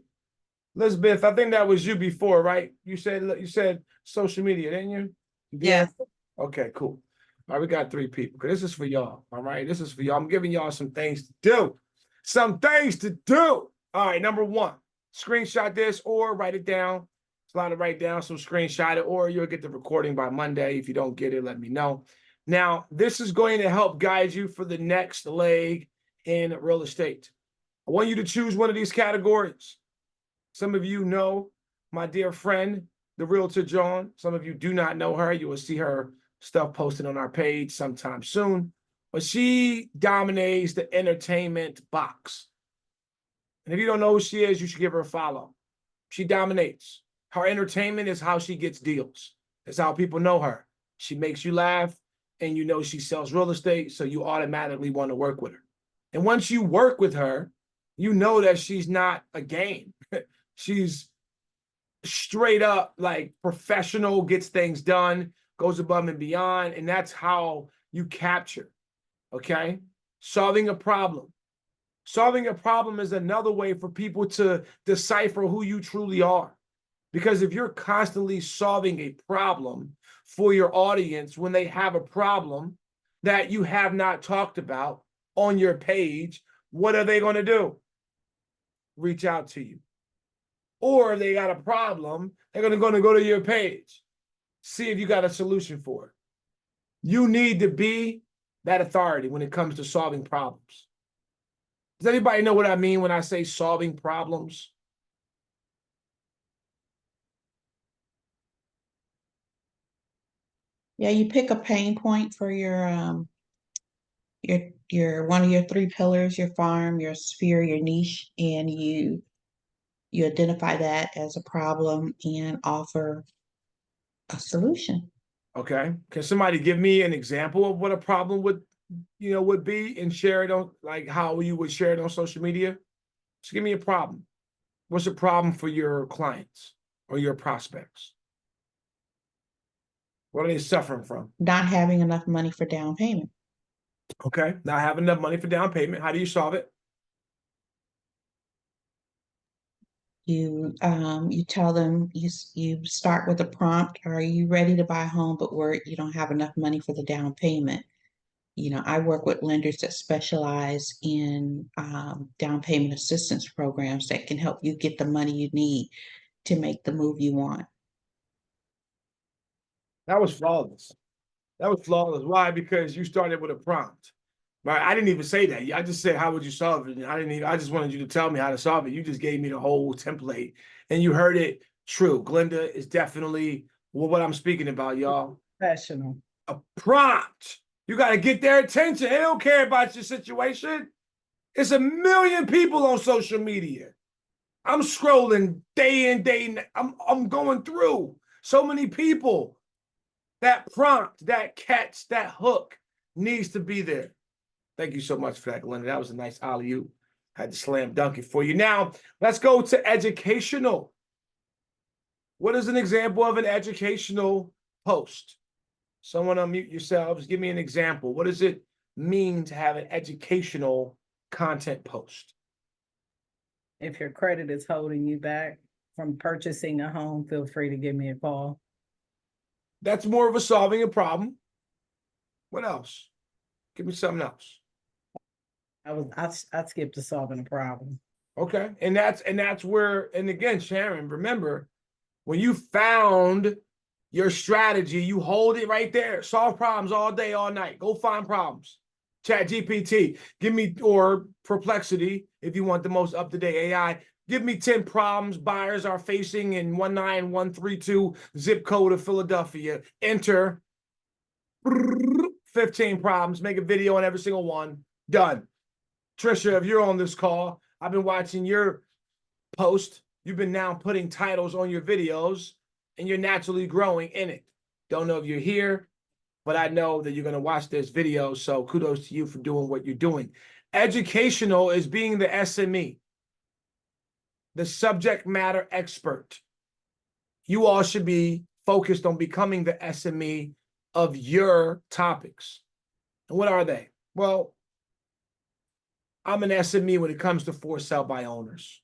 Elizabeth, I think that was you before, right? You said social media, didn't you? Yes. Okay, cool. All right, we got 3 people. This is for y'all. All right, this is for y'all. I'm giving y'all some things to do. some things to do. All right, number one, screenshot this or write it down. It's a lot to write down, so screenshot it, or you'll get the recording by Monday. If you don't get it, let me know. Now, this is going to help guide you for the next leg in real estate. I want you to choose one of these categories. Some of you know my dear friend, the Realtor John. Some of you do not know her. You will see her stuff posted on our page sometime soon. But she dominates the entertainment box. And if you don't know who she is, you should give her a follow. She dominates. Her entertainment is how she gets deals. That's how people know her. She makes you laugh, and you know she sells real estate, so you automatically want to work with her. And once you work with her, you know that she's not a game. She's straight up like professional, gets things done, goes above and beyond, and that's how you capture, okay? Solving a problem. Solving a problem is another way for people to decipher who you truly are. Because if you're constantly solving a problem for your audience when they have a problem that you have not talked about on your page, what are they going to do? Reach out to you. Or if they got a problem, they're going to go to your page, see if you got a solution for it. You need to be that authority when it comes to solving problems. Does anybody know what I mean when I say solving problems? Yeah, you pick a pain point for your one of your three pillars, your farm, your sphere, your niche, and you identify that as a problem and offer a solution. Okay. Can somebody give me an example of what a problem would be and share it on, like how you would share it on social media? Just give me a problem. What's a problem for your clients or your prospects? What are they suffering from? Not having enough money for down payment. Okay. Not having enough money for down payment. How do you solve it? You tell them, you start with a prompt. Are you ready to buy a home, but you don't have enough money for the down payment? I work with lenders that specialize in down payment assistance programs that can help you get the money you need to make the move you want. That was flawless. That was flawless. Why? Because you started with a prompt. Right? I didn't even say that. I just said, how would you solve it? And I just wanted you to tell me how to solve it. You just gave me the whole template and you heard it true. Glenda is definitely what I'm speaking about, y'all. Professional. A prompt. You got to get their attention. They don't care about your situation. It's 1 million people on social media. I'm scrolling day in, day out. I'm going through so many people. That prompt, that catch, that hook needs to be there. Thank you so much for that, Glenda. That was a nice alley-oop. Had to slam dunk it for you. Now, let's go to educational. What is an example of an educational post? Someone unmute yourselves. Give me an example. What does it mean to have an educational content post? If your credit is holding you back from purchasing a home, feel free to give me a call. That's more of a solving a problem. What else? Give me something else. I skipped to solving a problem. Okay. And that's where, and again, Sharon, remember, when you found your strategy, you hold it right there. Solve problems all day, all night. Go find problems. ChatGPT, give me, or Perplexity, if you want the most up-to-date AI, give me 10 problems buyers are facing in 19132 zip code of Philadelphia. Enter 15 problems, make a video on every single one. Done. Trisha, if you're on this call, I've been watching your post. You've been now putting titles on your videos and you're naturally growing in it. Don't know if you're here, but I know that you're going to watch this video. So kudos to you for doing what you're doing. Educational is being the SME, the subject matter expert. You all should be focused on becoming the SME of your topics. And what are they? Well, I'm an SME when it comes to for sale by owners,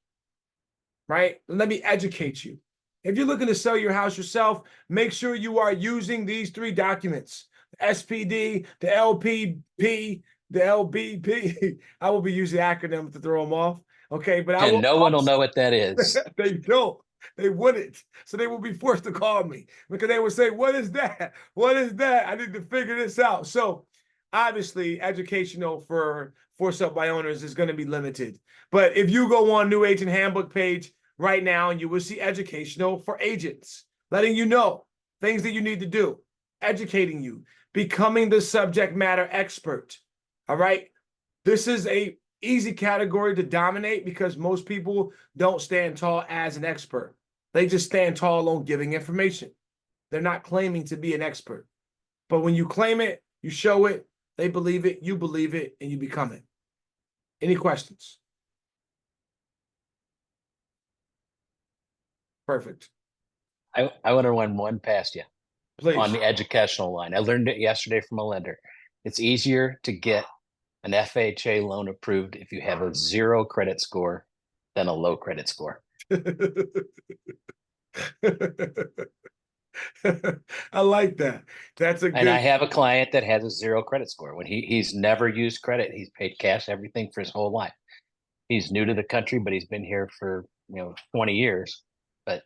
right? Let me educate you. If you're looking to sell your house yourself, make sure you are using these 3 documents: the SPD, the LPP, the LBP. I will be using acronyms to throw them off. Okay, but I And will no one will also- know what that is. They don't. They wouldn't. So they will be forced to call me because they would say, "What is that? What is that? I need to figure this out." So obviously, educational for sub by owners is going to be limited. But if you go on New Agent Handbook page right now, you will see educational for agents, letting you know things that you need to do, educating you, becoming the subject matter expert. All right. This is a easy category to dominate because most people don't stand tall as an expert. They just stand tall on giving information. They're not claiming to be an expert. But when you claim it, you show it, they believe it, you believe it, and you become it. Any questions? Perfect. I want to run one past you Please. on the educational line. I learned it yesterday from a lender. It's easier to get an FHA loan approved if you have a 0 credit score than a low credit score. I like that. That's a And good. I have a client that has a 0 credit score. When he's never used credit, he's paid cash everything for his whole life. He's new to the country, but he's been here for 20 years. But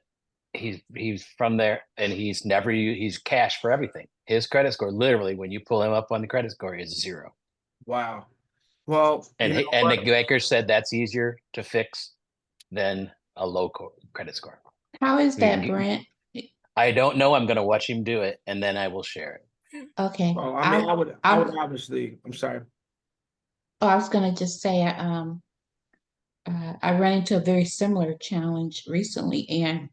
he's from there, and he's never he's cash for everything. His credit score, literally, when you pull him up on the credit score, is 0. Wow. Well, And you know and what? the banker said that's easier to fix than a low credit score. How is You can that, get- Brent? I don't know. I'm going to watch him do it, and then I will share it. Okay. Well, I mean, I would I'm- obviously. I'm sorry. Oh, I was gonna just say, I ran into a very similar challenge recently, and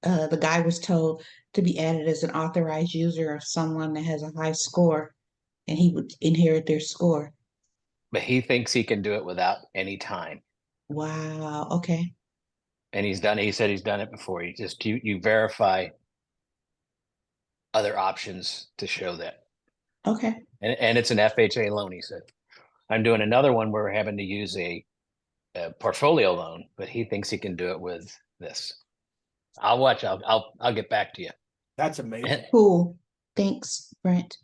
the guy was told to be added as an authorized user of someone that has a high score, and he would inherit their score. But he thinks he can do it without any time. Wow. Okay. And he said he's done it before. You verify other options to show that. Okay. And it's an FHA loan, he said. I'm doing another one where we're having to use a portfolio loan, but he thinks he can do it with this. I'll watch. I'll get back to you. That's amazing. Cool. Thanks, Brent.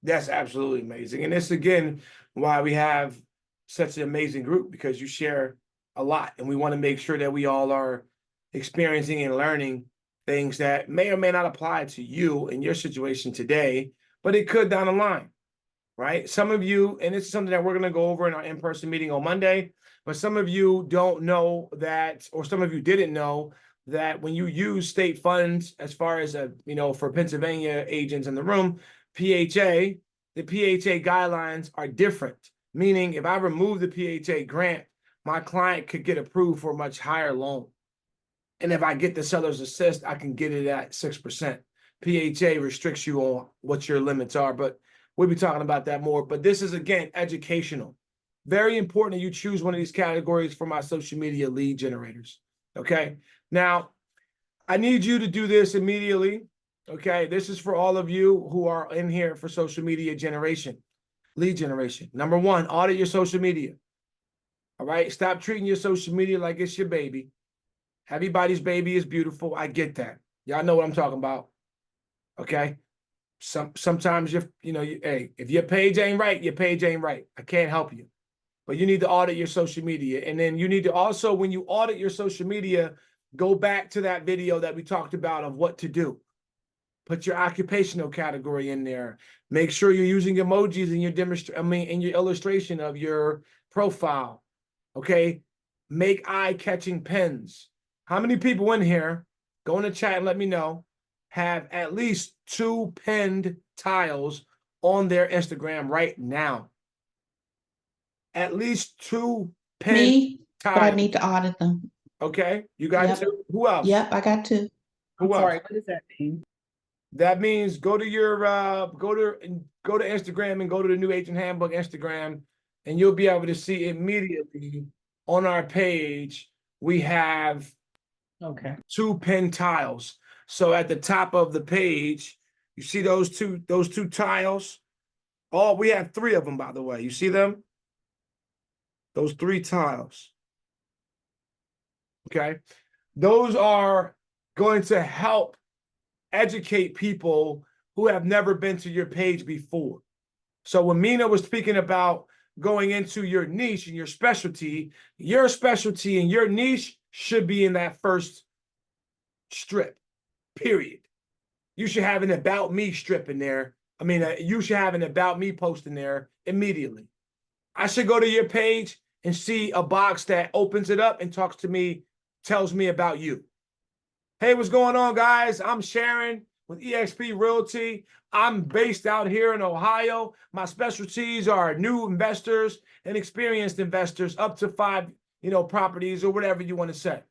That's absolutely amazing. And this again why we have such an amazing group, because you share a lot, and we want to make sure that we all are experiencing and learning things that may or may not apply to you in your situation today, but it could down the line, right? Some of you, and it's something that we're going to go over in our in-person meeting on Monday, but some of you don't know that, or some of you didn't know that when you use state funds, as far as for Pennsylvania agents in the room, PHA, the PHA guidelines are different. Meaning, if I remove the PHA grant, my client could get approved for a much higher loan. And if I get the seller's assist, I can get it at 6%. PHA restricts you on what your limits are, but we'll be talking about that more. But this is, again, educational. Very important that you choose one of these categories for my social media lead generators. Okay. Now, I need you to do this immediately. Okay. This is for all of you who are in here for social media generation, lead generation. Number one, audit your social media. All right. Stop treating your social media like it's your baby. Everybody's baby is beautiful. I get that. Y'all know what I'm talking about. Okay. Sometimes hey, if your page ain't right, your page ain't right. I can't help you. But you need to audit your social media. And then you need to also, when you audit your social media, go back to that video that we talked about of what to do. Put your occupational category in there. Make sure you're using emojis in your in your illustration of your profile. Okay. Make eye-catching pins. How many people in here, go in the chat and let me know, have at least 2 pinned tiles on their Instagram right now? At least 2 pinned Me, but I tiles. need to audit them. Okay, you got Yep. 2. Who else? Yep, I got 2. Who else? Sorry, what does that mean? That means go to your go to Instagram and go to the New Agent Handbook Instagram, and you'll be able to see immediately on our page we have Okay. 2 pinned tiles. So at the top of the page, you see those two tiles. We have 3 of them, by the way. You see them? Those 3 tiles. Okay. Those are going to help educate people who have never been to your page before. So when Mina was speaking about going into your niche and your specialty and your niche should be in that first strip, period. You should have an about me strip in there. I mean, you should have an about me post in there immediately. I should go to your page and see a box that opens it up and talks to me, tells me about you. Hey, what's going on, guys? I'm Sharon with eXp Realty. I'm based out here in Ohio. My specialties are new investors and experienced investors up to 5, properties or whatever you want to say.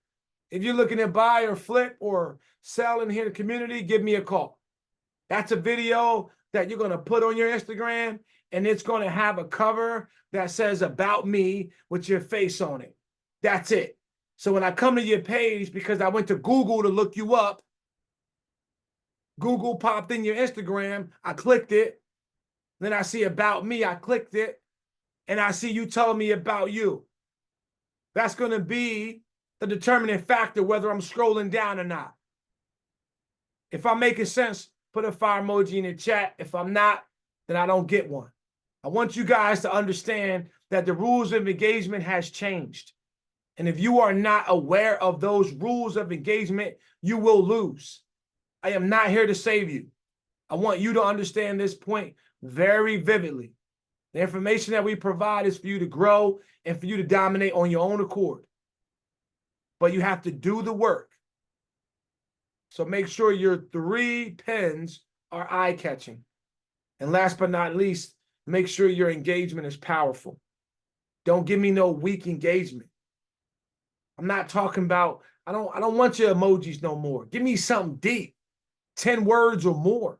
If you're looking to buy or flip or sell in here in the community, give me a call. That's a video that you're going to put on your Instagram, and it's going to have a cover that says about me with your face on it. That's it. So when I come to your page, because I went to Google to look you up, Google popped in your Instagram, I clicked it. Then I see about me, I clicked it, and I see you telling me about you. That's going to be the determining factor whether I'm scrolling down or not. If I'm making sense, put a fire emoji in the chat. If I'm not, then I don't get one. I want you guys to understand that the rules of engagement has changed. And if you are not aware of those rules of engagement, you will lose. I am not here to save you. I want you to understand this point very vividly. The information that we provide is for you to grow and for you to dominate on your own accord. But you have to do the work. So make sure your 3 pins are eye-catching. And last but not least, make sure your engagement is powerful. Don't give me no weak engagement. I'm not talking about, I don't want your emojis no more. Give me something deep, 10 words or more.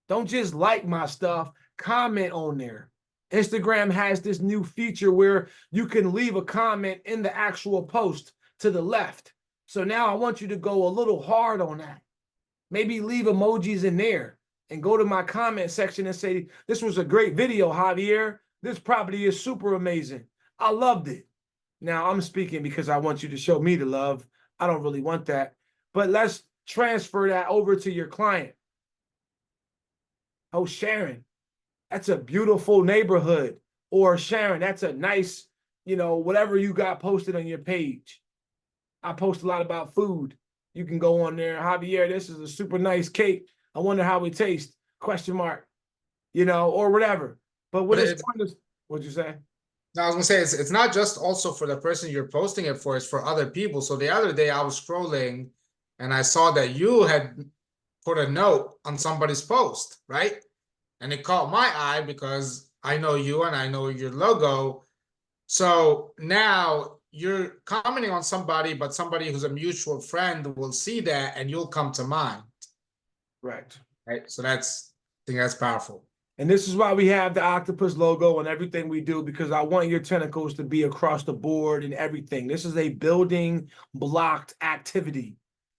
Don't just like my stuff, comment on there. Instagram has this new feature where you can leave a comment in the actual post to the left. So now I want you to go a little hard on that. Maybe leave emojis in there and go to my comment section and say, this was a great video, Javier. This property is super amazing. I loved it. Now I'm speaking because I want you to show me the love. I don't really want that. But let's transfer that over to your client. Oh, Sharon, that's a beautiful neighborhood. Or Sharon, that's a nice, whatever you got posted on your page. I post a lot about food. You can go on there. Javier, this is a super nice cake. I wonder how it tastes. ? Or whatever. But what is what'd you say? No, I was gonna say it's not just also for the person you're posting it for, it's for other people. So the other day I was scrolling and I saw that you had put a note on somebody's post, right? And it caught my eye because I know you and I know your logo. So now you're commenting on somebody, but somebody who's a mutual friend will see that and you'll come to mind. Right. Right. So I think that's powerful. And this is why we have the octopus logo and everything we do, because I want your tentacles to be across the board and everything. This is a building blocked activity.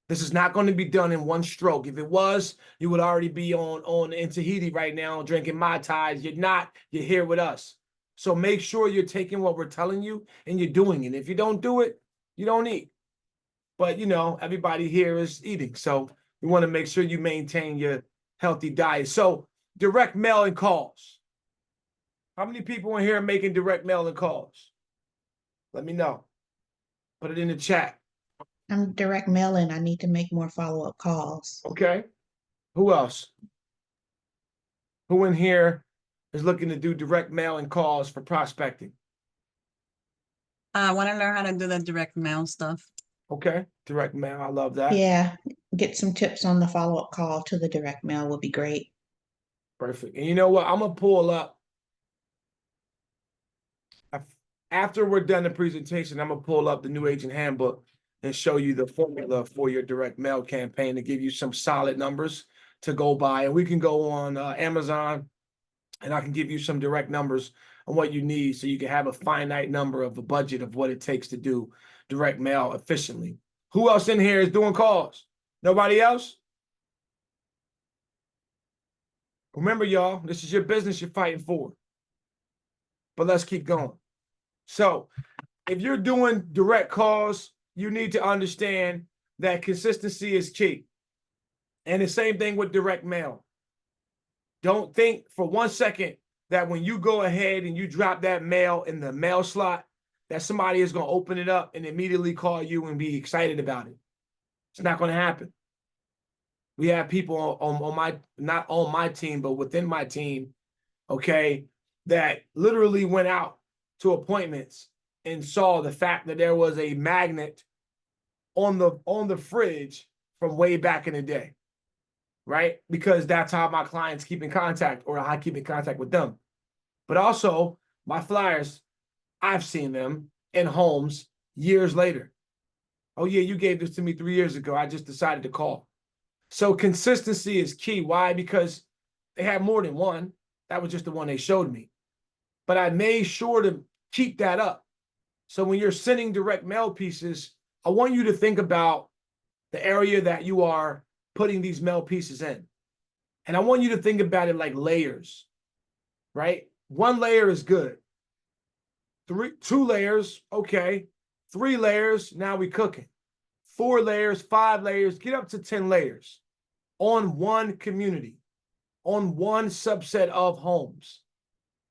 This is not going to be done in one stroke. If it was, you would already be on in Tahiti right now drinking Mai Tais. You're not. You're here with us. So make sure you're taking what we're telling you and you're doing it. If you don't do it, you don't eat. But, everybody here is eating. So we want to make sure you maintain your healthy diet. So direct mail and calls. How many people in here are making direct mail and calls? Let me know. Put it in the chat. I'm direct mailing. I need to make more follow-up calls. Okay. Who else? Who in here is looking to do direct mail and calls for prospecting? I want to learn how to do the direct mail stuff. Okay. Direct mail. I love that. Yeah, get some tips on the follow-up call to the direct mail would be great. Perfect. And you know what? I'm going to pull up. After we're done the presentation, I'm going to pull up the New Agent Handbook and show you the formula for your direct mail campaign to give you some solid numbers to go by. And we can go on Amazon and I can give you some direct numbers on what you need so you can have a finite number of a budget of what it takes to do direct mail efficiently. Who else in here is doing calls? Nobody else? Remember, y'all, this is your business you're fighting for. But let's keep going. So if you're doing direct calls, you need to understand that consistency is key. And the same thing with direct mail. Don't think for 1 second that when you go ahead and you drop that mail in the mail slot, that somebody is going to open it up and immediately call you and be excited about it. It's not going to happen. We have people on my, not on my team, but within my team, okay, that literally went out to appointments and saw the fact that there was a magnet on the fridge from way back in the day, right? Because that's how my clients keep in contact, or I keep in contact with them. But also my flyers, I've seen them in homes years later. Oh yeah, you gave this to me 3 years ago. I just decided to call. So consistency is key. Why? Because they had more than one. That was just the one they showed me. But I made sure to keep that up. So when you're sending direct mail pieces, I want you to think about the area that you are putting these mail pieces in. And I want you to think about it like layers, right? 1 layer is good. 2 layers, okay. 3 layers, now we cooking. 4 layers, 5 layers, get up to 10 layers on one community, on one subset of homes.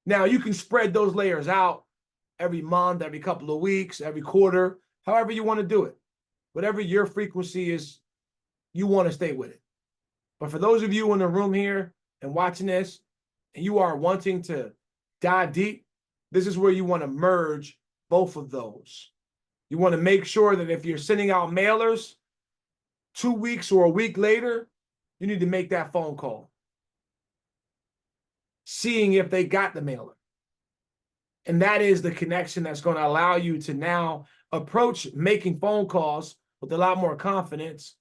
Now you can spread those layers out every month, every couple of weeks, every quarter, however you want to do it. Whatever your frequency is, you want to stay with it. But for those of you in the room here and watching this, and you are wanting to dive deep, this is where you want to merge both of those. You want to make sure that if you're sending out mailers 2 weeks or a week later, you need to make that phone call, seeing if they got the mailer. And that is the connection that's going to allow you to now approach making phone calls with a lot more confidence,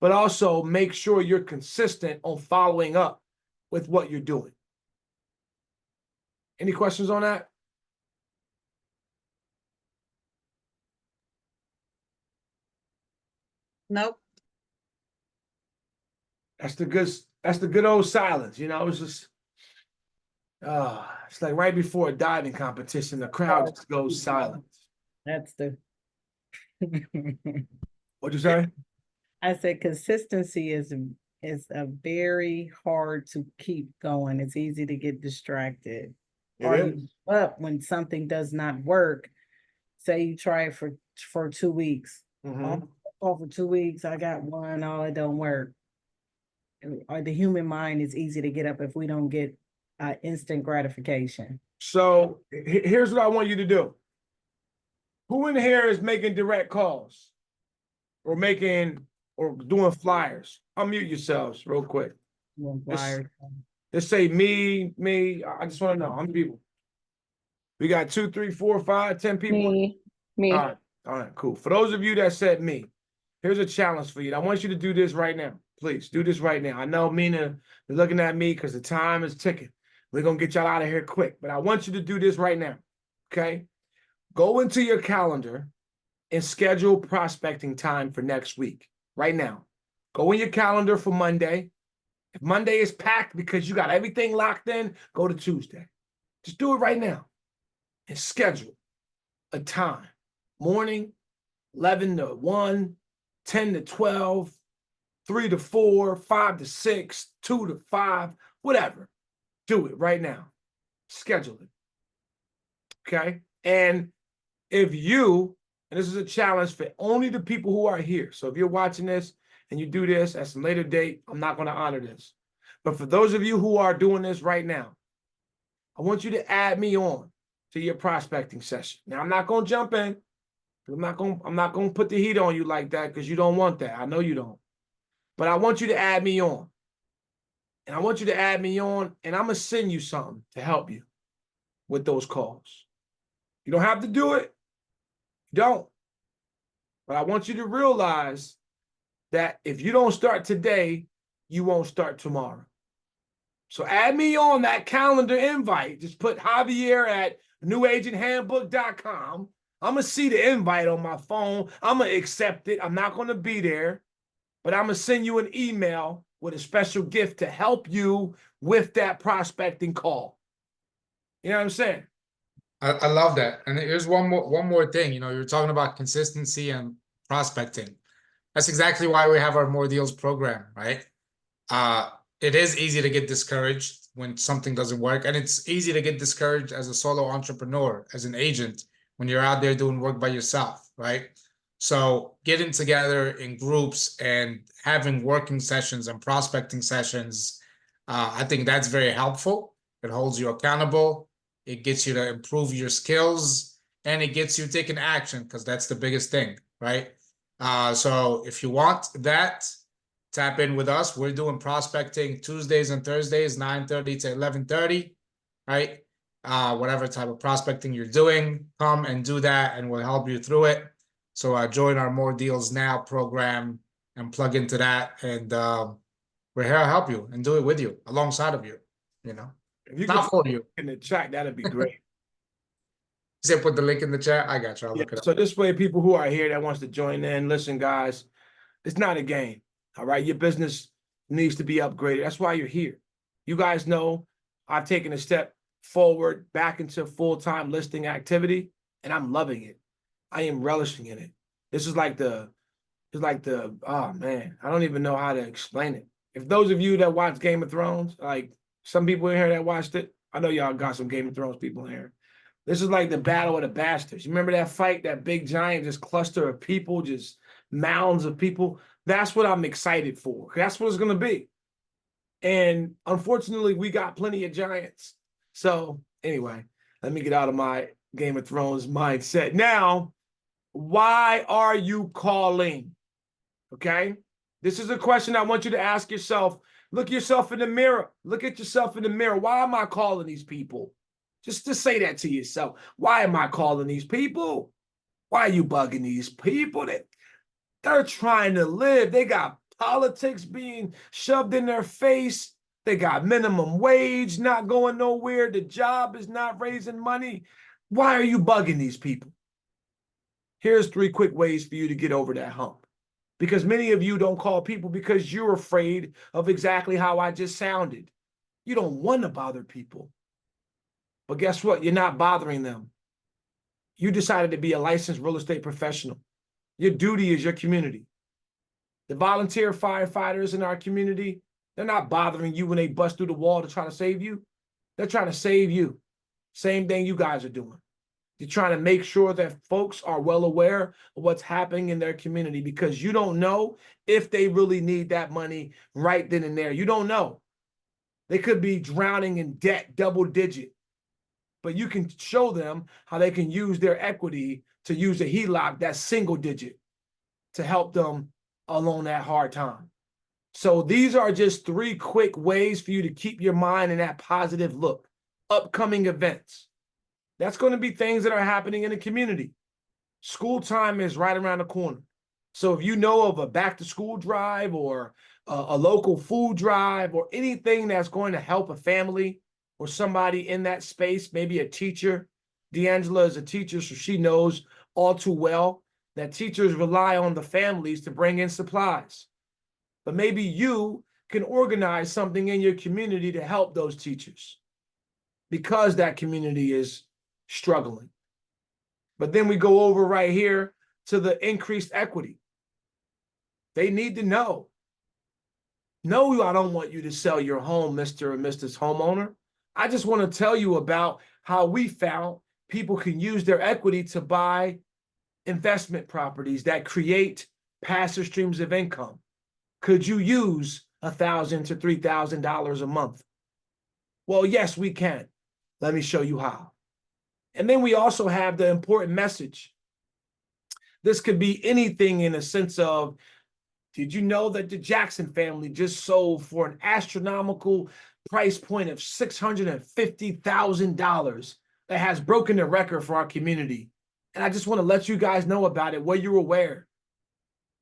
but also make sure you're consistent on following up with what you're doing. Any questions on that? Nope. That's the good old silence. You know, it's just it's like right before a diving competition, the crowd just goes silent. That's the. What'd you say? I said consistency is a very hard to keep going. It's easy to get distracted. Or you give up when something does not work. Say you try it for 2 weeks. For 2 weeks, I got one, oh, it don't work. Or the human mind is easy to get up if we don't get instant gratification. So here's what I want you to do. Who in here is making direct calls or doing flyers? Unmute yourselves real quick. Let's say me. I just want to know how many people. We got 2, 3, 4, 5, 10 people. Me. All right, cool. For those of you that said me, here's a challenge for you. I want you to do this right now. Please do this right now. I know Mina is looking at me because the time is ticking. We're going to get y'all out of here quick, but I want you to do this right now, okay? Go into your calendar and schedule prospecting time for next week, right now. Go in your calendar for Monday. If Monday is packed because you got everything locked in, go to Tuesday. Just do it right now and schedule a time. Morning, 11 to 1, 10 to 12, 3 to 4, 5 to 6, 2 to 5, whatever. Do it right now. Schedule it. Okay? And if you, and this is a challenge for only the people who are here. So if you're watching this and you do this at some later date, I'm not going to honor this. But for those of you who are doing this right now, I want you to add me on to your prospecting session. Now, I'm not going to jump in. I'm not going to put the heat on you like that because you don't want that. I know you don't. But I want you to add me on. And I want you to add me on, and I'm going to send you something to help you with those calls. You don't have to do it. You don't. But I want you to realize that if you don't start today, you won't start tomorrow. So add me on that calendar invite. Just put Javier at newagenthandbook.com. I'm going to see the invite on my phone. I'm going to accept it. I'm not going to be there, but I'm going to send you an email with a special gift to help you with that prospecting call. You know what I'm saying? I love that. And here's one more thing. You know, you're talking about consistency and prospecting. That's exactly why we have our More Deals program, right? it is easy to get discouraged when something doesn't work. And it's easy to get discouraged as a solo entrepreneur, as an agent, when you're out there doing work by yourself, right? So getting together in groups and having working sessions and prospecting sessions, I think that's very helpful. It holds you accountable. It gets you to improve your skills, and it gets you taking action, because that's the biggest thing, right? So if you want that, tap in with us. We're doing prospecting Tuesdays and Thursdays, 9:30 to 11:30, right? Whatever type of prospecting you're doing, come and do that, and we'll help you through it. So join our More Deals Now program and plug into that, and we're here to help you and do it with you, alongside of you, you know. If you Not could for you. in the chat, that'd be great. You said put the link in the chat? I got you. I'll Yeah, look it up. so this way, people who are here that wants to join in, listen, guys, it's not a game. All right, your business needs to be upgraded. That's why you're here. You guys know I've taken a step forward back into full-time listing activity, and I'm loving it. I am relishing in it. This is like oh man, I don't even know how to explain it. If those of you that watch Game of Thrones, like some people in here that watched it, I know y'all got some Game of Thrones people in here. This is like the Battle of the Bastards. You remember that fight, that big giant, just cluster of people, just mounds of people? That's what I'm excited for. That's what it's going to be. And unfortunately, we got plenty of giants. So anyway, let me get out of my Game of Thrones mindset. Now, why are you calling? Okay? This is a question I want you to ask yourself. Look yourself in the mirror. Look at yourself in the mirror. Why am I calling these people? Just to say that to yourself. Why am I calling these people? Why are you bugging these people? They're trying to live. They got politics being shoved in their face. They got minimum wage not going nowhere. The job is not raising money. Why are you bugging these people? Here's 3 quick ways for you to get over that hump. Because many of you don't call people because you're afraid of exactly how I just sounded. You don't want to bother people. But guess what? You're not bothering them. You decided to be a licensed real estate professional. Your duty is your community. The volunteer firefighters in our community, they're not bothering you when they bust through the wall to try to save you. They're trying to save you. Same thing you guys are doing. You're trying to make sure that folks are well aware of what's happening in their community, because you don't know if they really need that money right then and there. You don't know. They could be drowning in debt, double digit. But you can show them how they can use their equity to use a HELOC that's single digit to help them along that hard time. So these are just 3 quick ways for you to keep your mind in that positive look. Upcoming events. That's going to be things that are happening in the community. School time is right around the corner. So if you know of a back to school drive or a local food drive or anything that's going to help a family or somebody in that space, maybe a teacher. D'Angela is a teacher, so she knows all too well that teachers rely on the families to bring in supplies. But maybe you can organize something in your community to help those teachers because that community is struggling. But then we go over right here to the increased equity. They need to know. No, I don't want you to sell your home, Mr. or Mrs. Homeowner. I just want to tell you about how we found people can use their equity to buy investment properties that create passive streams of income. Could you use $1,000 to $3,000 a month? Well, yes, we can. Let me show you how. And then we also have the important message. This could be anything in a sense of, did you know that the Jackson family just sold for an astronomical price point of $650,000 that has broken the record for our community? And I just want to let you guys know about it. Were you aware?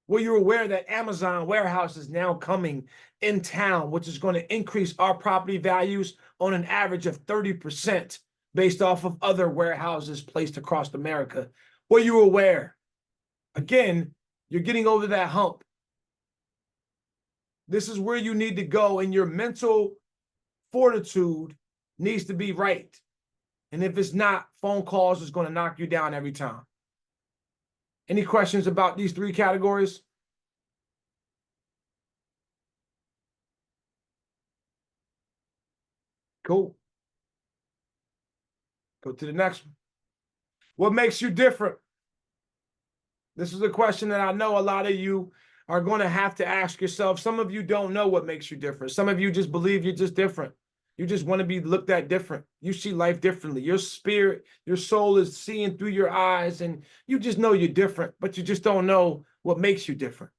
Were you aware that Amazon warehouse is now coming in town, which is going to increase our property values on an average of 30% based off of other warehouses placed across America? Were you aware? Again, you're getting over that hump. This is where you need to go, and your mental fortitude needs to be right. And if it's not, phone calls is going to knock you down every time. Any questions about these 3 categories? Cool. Go to the next one. What makes you different? This is a question that I know a lot of you are going to have to ask yourself. Some of you don't know what makes you different. Some of you just believe you're just different. You just want to be looked at different. You see life differently. Your spirit, your soul is seeing through your eyes, and you just know you're different, but you just don't know what makes you different.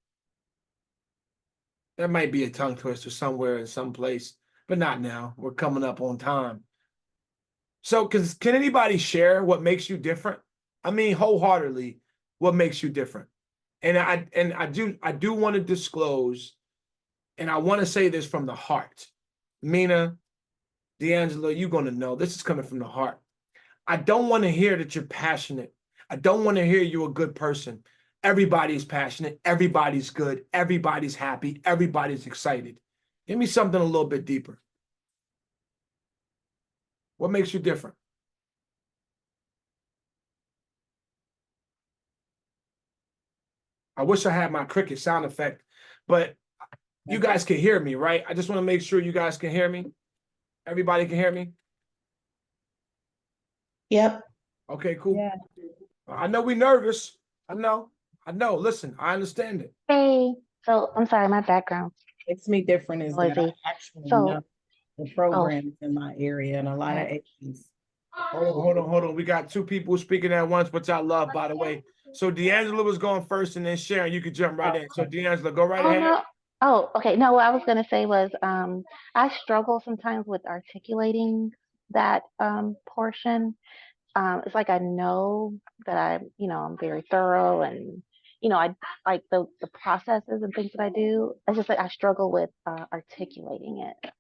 That might be a tongue twister somewhere in some place, but not now. We're coming up on time. So, can anybody share what makes you different? I mean, wholeheartedly, what makes you different? And I do want to disclose, and I want to say this from the heart. Mina, D'Angelo, you're going to know this is coming from the heart. I don't want to hear that you're passionate. I don't want to hear you're a good person. Everybody's passionate. Everybody's good. Everybody's happy. Everybody's excited. Give me something a little bit deeper. What makes you different? I wish I had my cricket sound effect, but you guys can hear me, right? I just want to make sure you guys can hear me. Everybody can hear me? Yep. Okay, cool. Yeah. I know we're nervous. I know. Listen, I understand it. Hey, so I'm sorry, my background. Makes me different is that I Noisy. actually So- know the programs in my area and a lot of agents. Hold on. We got two people speaking at once, which I love, by the way. So D'Angelo was going first, and then Sharon, you could jump right in. So D'Angelo, go right Oh, ahead. no. Oh, okay. No, what I was gonna say was, I struggle sometimes with articulating that portion. It's like I know that I'm very thorough, and I like the processes and things that I do. It's just like I struggle with articulating it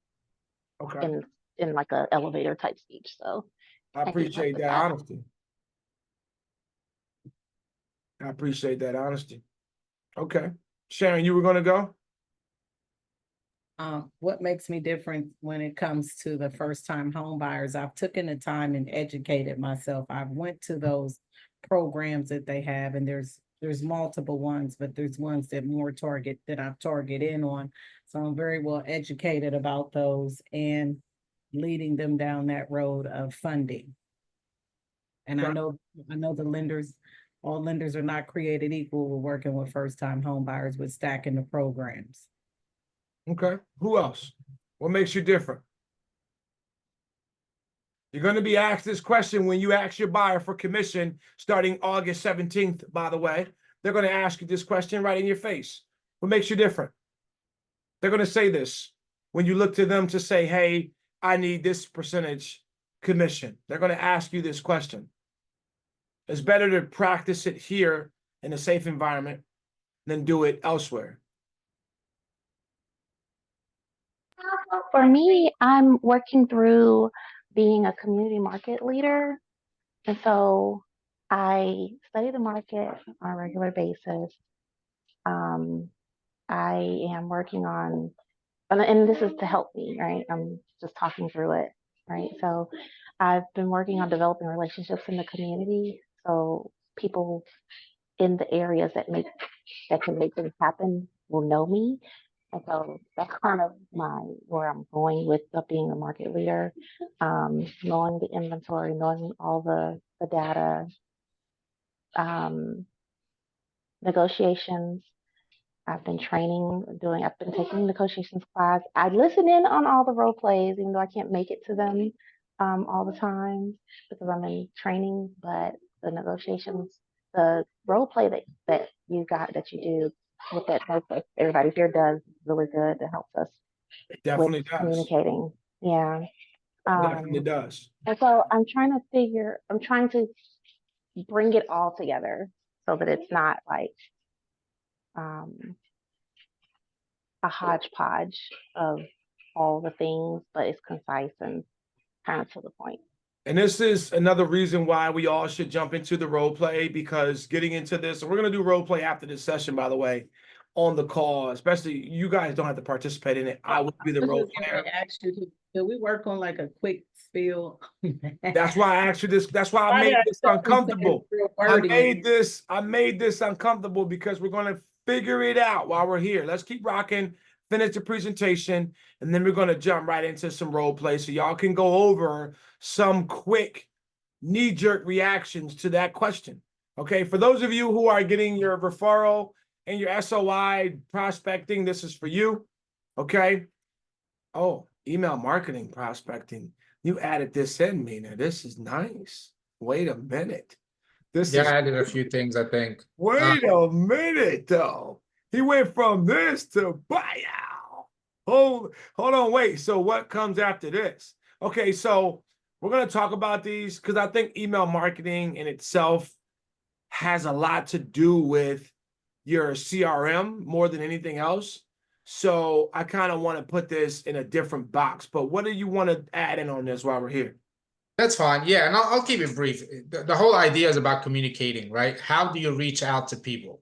Okay, in like a elevator type speech. So I appreciate with that that. honesty. I appreciate that honesty. Okay, Sharon, you were gonna go? What makes me different when it comes to the first time home buyers? I've taken the time and educated myself. I've went to those programs that they have, and there's multiple ones, but there's ones that I've targeted in on. So I'm very well educated about those and leading them down that road of funding. And I Okay. know the lenders, all lenders are not created equal. We're working with first time home buyers with stacking the programs. Okay, who else? What makes you different? You're going to be asked this question when you ask your buyer for commission starting August 17th, by the way. They're going to ask you this question right in your face. What makes you different? They're going to say this when you look to them to say, hey, I need this percentage commission. They're going to ask you this question. It's better to practice it here in a safe environment than do it elsewhere. For me, I'm working through being a community market leader. And so I study the market on a regular basis. I am working on, and this is to help me, right? I'm just talking through it, right? So I've been working on developing relationships in the community. So people in the areas that can make things happen will know me. And so that's kind of where I'm going with being a market leader, knowing the inventory, knowing all the data, negotiations. I've been taking negotiations class. I listen in on all the role plays, even though I can't make it to them all the time because I'm in training, but the negotiations, the role play that you do with that notebook, everybody here does really good. It helps us It definitely does. communicating. Yeah. Definitely does. And so I'm trying to bring it all together so that it's not like a hodgepodge of all the things, but it's concise and kind of to the point. And this is another reason why we all should jump into the role play, because getting into this, we're going to do role play after this session, by the way, on the call, especially you guys don't have to participate in it. I would be the role player. Can we work on like a quick spiel? That's why I asked you this. That's why I made this uncomfortable. I made this uncomfortable because we're going to figure it out while we're here. Let's keep rocking. finish the presentation, and then we're going to jump right into some role play so y'all can go over some quick knee-jerk reactions to that question. Okay, for those of you who are getting your referral and your SOI prospecting, this is for you. Okay. Oh, email marketing prospecting. You added this in, Mina. This is nice. Wait a minute. This Yeah, is I added a few things, I think. wait a minute though. He went from this to buyout. Hold on, wait. So what comes after this? Okay, so we're gonna talk about these because I think email marketing in itself has a lot to do with your CRM more than anything else. So I kind of want to put this in a different box. But what do you want to add in on this while we're here? That's fine. Yeah, and I'll keep it brief. The whole idea is about communicating, right? How do you reach out to people?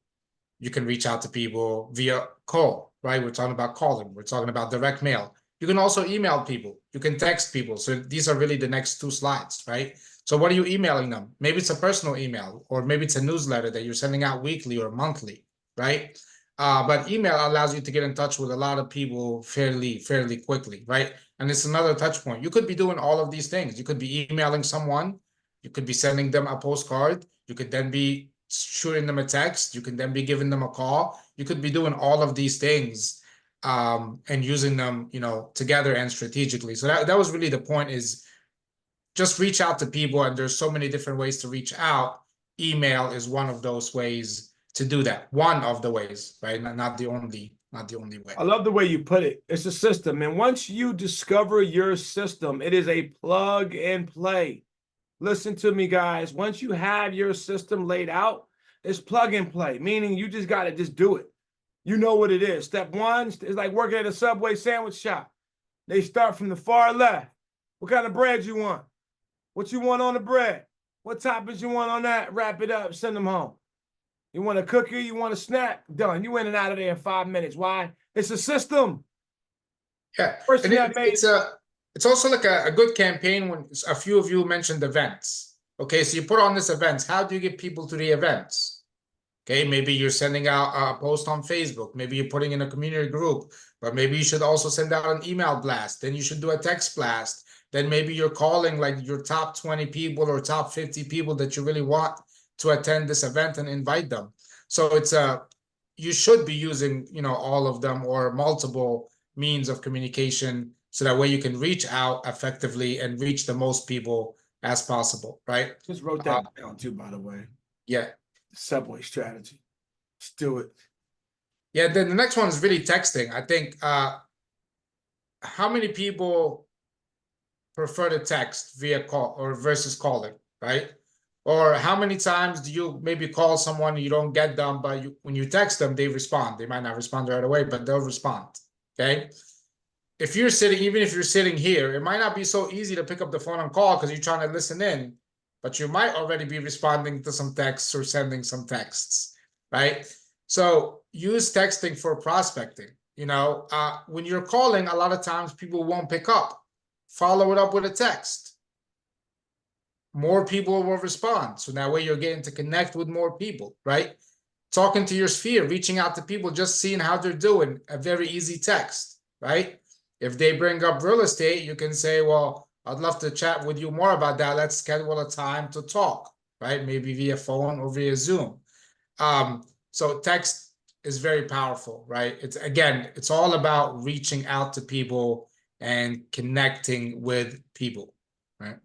You can reach out to people via call, right? We're talking about calling. We're talking about direct mail. You can also email people. You can text people. So these are really the next two slides, right? So what are you emailing them? Maybe it's a personal email, or maybe it's a newsletter that you're sending out weekly or monthly, right? But email allows you to get in touch with a lot of people fairly quickly, right? And it's another touch point. You could be doing all of these things. You could be emailing someone. You could be sending them a postcard. You could then be shooting them a text. You can then be giving them a call. You could be doing all of these things and using them, you know, together and strategically. So that was really the point, is just reach out to people. And there's so many different ways to reach out. Email is one of those ways to do that. One of the ways, right? Not the only way. I love the way you put it. It's a system. And once you discover your system, it is a plug and play. Listen to me, guys. Once you have your system laid out, it's plug and play, meaning you just got to just do it. You know what it is. Step one is like working at a Subway sandwich shop. They start from the far left. What kind of bread you want? What you want on the bread? What toppings you want on that? Wrap it up, send them home. You want a cookie? You want a snack? Done. You in and out of there in 5 minutes. Why? It's a system. Yeah. Person And that made it's also like a good campaign when a few of you mentioned events. Okay, so you put on this events. How do you get people to the events? Okay, maybe you're sending out a post on Facebook. Maybe you're putting in a community group, but maybe you should also send out an email blast. Then you should do a text blast. Then maybe you're calling like your top 20 people or top 50 people that you really want to attend this event and invite them. So it's you should be using, you know, all of them or multiple means of communication, so that way you can reach out effectively and reach the most people as possible, right? just wrote that down too, by the way. Yeah. Subway strategy. Let's do it. Yeah, then the next one is really texting. I think how many people prefer to text via call or versus calling, right? Or how many times do you maybe call someone, you don't get them, but when you text them, they respond. They might not respond right away, but they'll respond, okay? If you're sitting, even if you're sitting here, it might not be so easy to pick up the phone and call because you're trying to listen in, but you might already be responding to some texts or sending some texts, right? So use texting for prospecting. You know, when you're calling, a lot of times people won't pick up. Follow it up with a text. More people will respond. So that way you're getting to connect with more people, right? Talking to your sphere, reaching out to people, just seeing how they're doing, a very easy text, right? If they bring up real estate, you can say, well, I'd love to chat with you more about that. Let's schedule a time to talk, right? Maybe via phone or via Zoom. So text is very powerful, right? It's all about reaching out to people and connecting with people, right?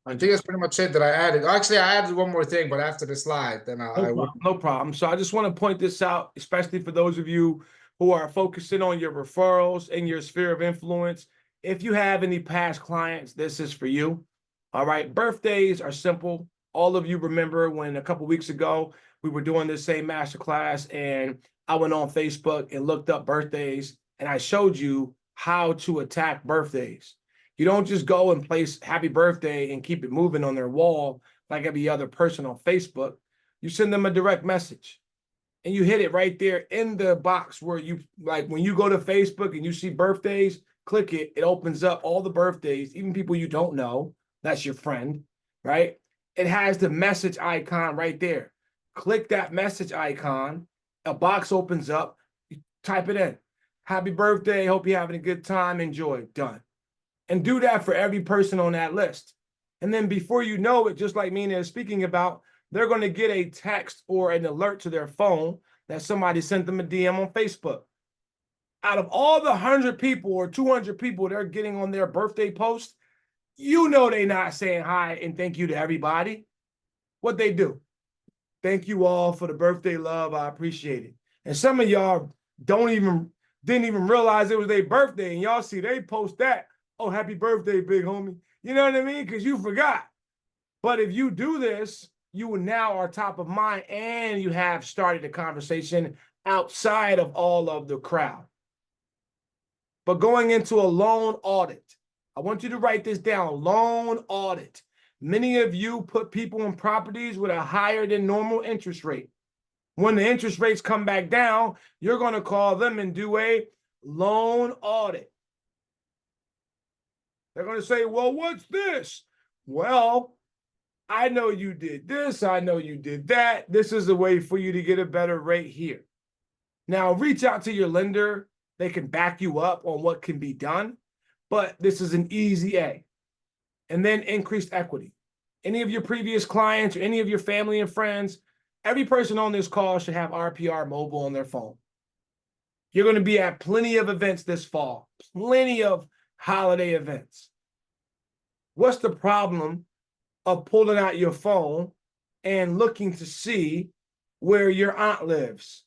I think that's pretty much it that I added. Actually, I added one more thing, but after the slide, then No problem. So I just want to point this out, especially for those of you who are focusing on your referrals and your sphere of influence. If you have any past clients, this is for you. All right. Birthdays are simple. All of you remember when a couple weeks ago we were doing this same masterclass, and I went on Facebook and looked up birthdays, and I showed you how to attack birthdays. You don't just go and place happy birthday and keep it moving on their wall like every other person on Facebook. You send them a direct message and you hit it right there in the box where you, like when you go to Facebook and you see birthdays, click it, it opens up all the birthdays, even people you don't know, that's your friend, right? It has the message icon right there. Click that message icon, a box opens up, you type it in. Happy birthday. Hope you're having a good time. Enjoy. Done. And do that for every person on that list. And then before you know it, just like Mina is speaking about, they're going to get a text or an alert to their phone that somebody sent them a DM on Facebook. Out of all the 100 people or 200 people they're getting on their birthday post, you know they're not saying hi and thank you to everybody. What they do? Thank you all for the birthday love. I appreciate it. And some of y'all didn't even realize it was their birthday, and y'all see they post that. Oh, happy birthday, big homie. You know what I mean? Because you forgot. But if you do this, you now are top of mind, and you have started a conversation outside of all of the crowd. But going into a loan audit, I want you to write this down, loan audit. Many of you put people in properties with a higher than normal interest rate. When the interest rates come back down, you're going to call them and do a loan audit. They're going to say, well, what's this? Well, I know you did this. I know you did that. This is a way for you to get a better rate here. Now, reach out to your lender. They can back you up on what can be done, but this is an easy A. And then increased equity. Any of your previous clients or any of your family and friends, every person on this call should have RPR mobile on their phone. You're going to be at plenty of events this fall, plenty of holiday events. What's the problem of pulling out your phone and looking to see where your aunt lives,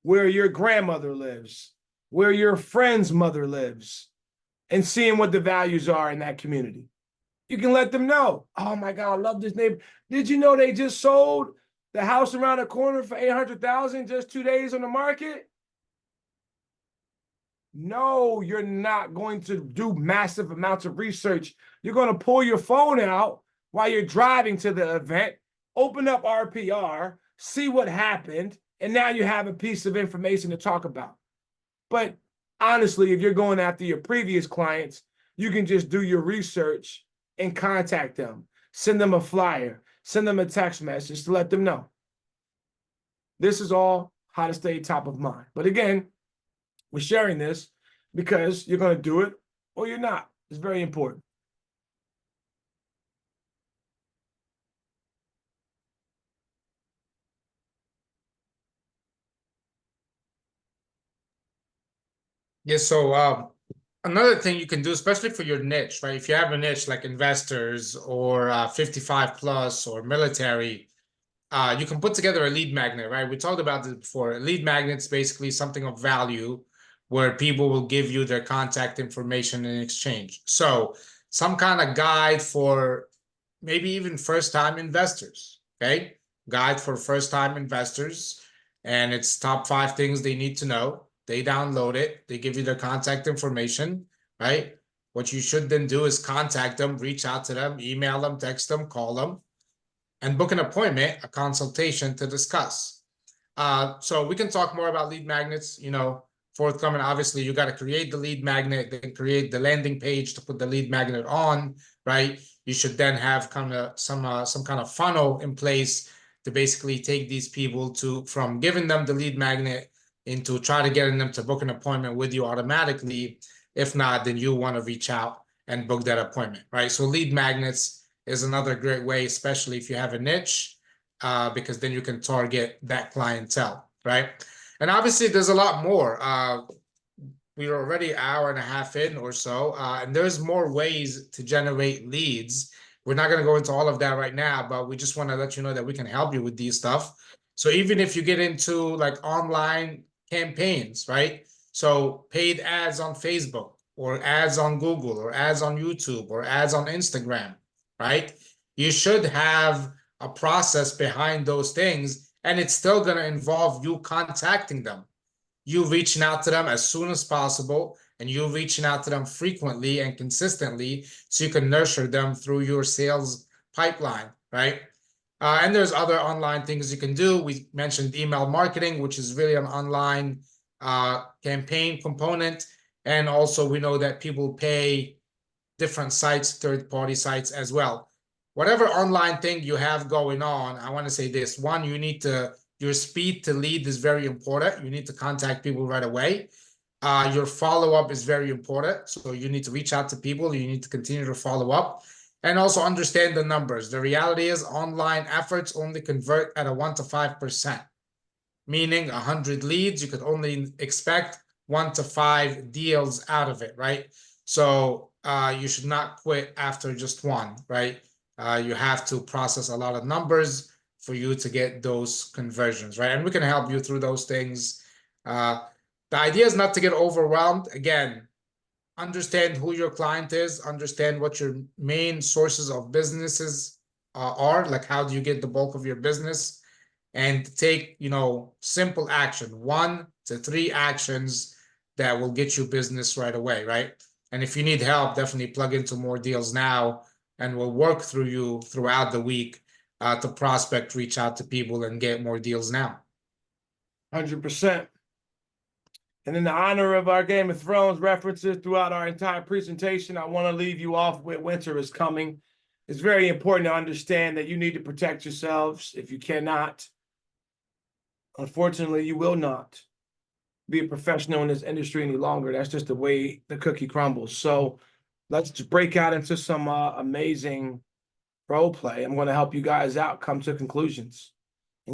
where your grandmother lives, where your friend's mother lives, and seeing what the values are in that community? You can let them know. Oh my God, I love this neighbor. Did you know they just sold the house around the corner for $800,000 just 2 days on the market? No, you're not going to do massive amounts of research. You're going to pull your phone out while you're driving to the event, open up RPR, see what happened, and now you have a piece of information to talk about. But honestly, if you're going after your previous clients, you can just do your research and contact them, send them a flyer, send them a text message to let them know. This is all how to stay top of mind. But again, we're sharing this because you're going to do it or you're not. It's very important. Yeah, so another thing you can do, especially for your niche, right? If you have a niche like investors or 55 plus or military, you can put together a lead magnet, right? We talked about this before. A lead magnet's basically something of value where people will give you their contact information in exchange. So some kind of guide for maybe even first-time investors, okay? Guide for first-time investors, and it's top 5 things they need to know. They download it, they give you their contact information, right? What you should then do is contact them, reach out to them, email them, text them, call them, and book an appointment, a consultation to discuss. So we can talk more about lead magnets, forthcoming. Obviously, you got to create the lead magnet, then create the landing page to put the lead magnet on, right? You should then have kind of some kind of funnel in place to basically take these people from giving them the lead magnet into try to getting them to book an appointment with you automatically. If not, then you want to reach out and book that appointment, right? So lead magnets is another great way, especially if you have a niche, because then you can target that clientele, right? And obviously there's a lot more. We're already an hour and a half in or so, and there's more ways to generate leads. We're not going to go into all of that right now, but we just want to let you know that we can help you with these stuff. So even if you get into like online campaigns, right? So paid ads on Facebook or ads on Google or ads on YouTube or ads on Instagram, right? You should have a process behind those things, and it's still going to involve you contacting them, you reaching out to them as soon as possible, and you reaching out to them frequently and consistently so you can nurture them through your sales pipeline, right? And there's other online things you can do. We mentioned email marketing, which is really an online campaign component. And also we know that people pay different sites, third-party sites as well. Whatever online thing you have going on, I want to say this. One, your speed to lead is very important. You need to contact people right away. your follow-up is very important. So you need to reach out to people, you need to continue to follow up, and also understand the numbers. The reality is online efforts only convert at a 1 to 5%, meaning 100 leads, you could only expect 1 to 5 deals out of it, right? So you should not quit after just one, right? You have to process a lot of numbers for you to get those conversions, right? And we can help you through those things. The idea is not to get overwhelmed. Again, understand who your client is, understand what your main sources of businesses are, like how do you get the bulk of your business, and take, simple action, 1 to 3 actions that will get you business right away, right? And if you need help, definitely plug into more deals now, and we'll work through you throughout the week to prospect, reach out to people, and get more deals now. 100%. And in the honor of our Game of Thrones references throughout our entire presentation, I want to leave you off with winter is coming. It's very important to understand that you need to protect yourselves. If you cannot, unfortunately, you will not be a professional in this industry any longer. That's just the way the cookie crumbles. So let's just break out into some amazing role play. I'm going to help you guys out, come to conclusions.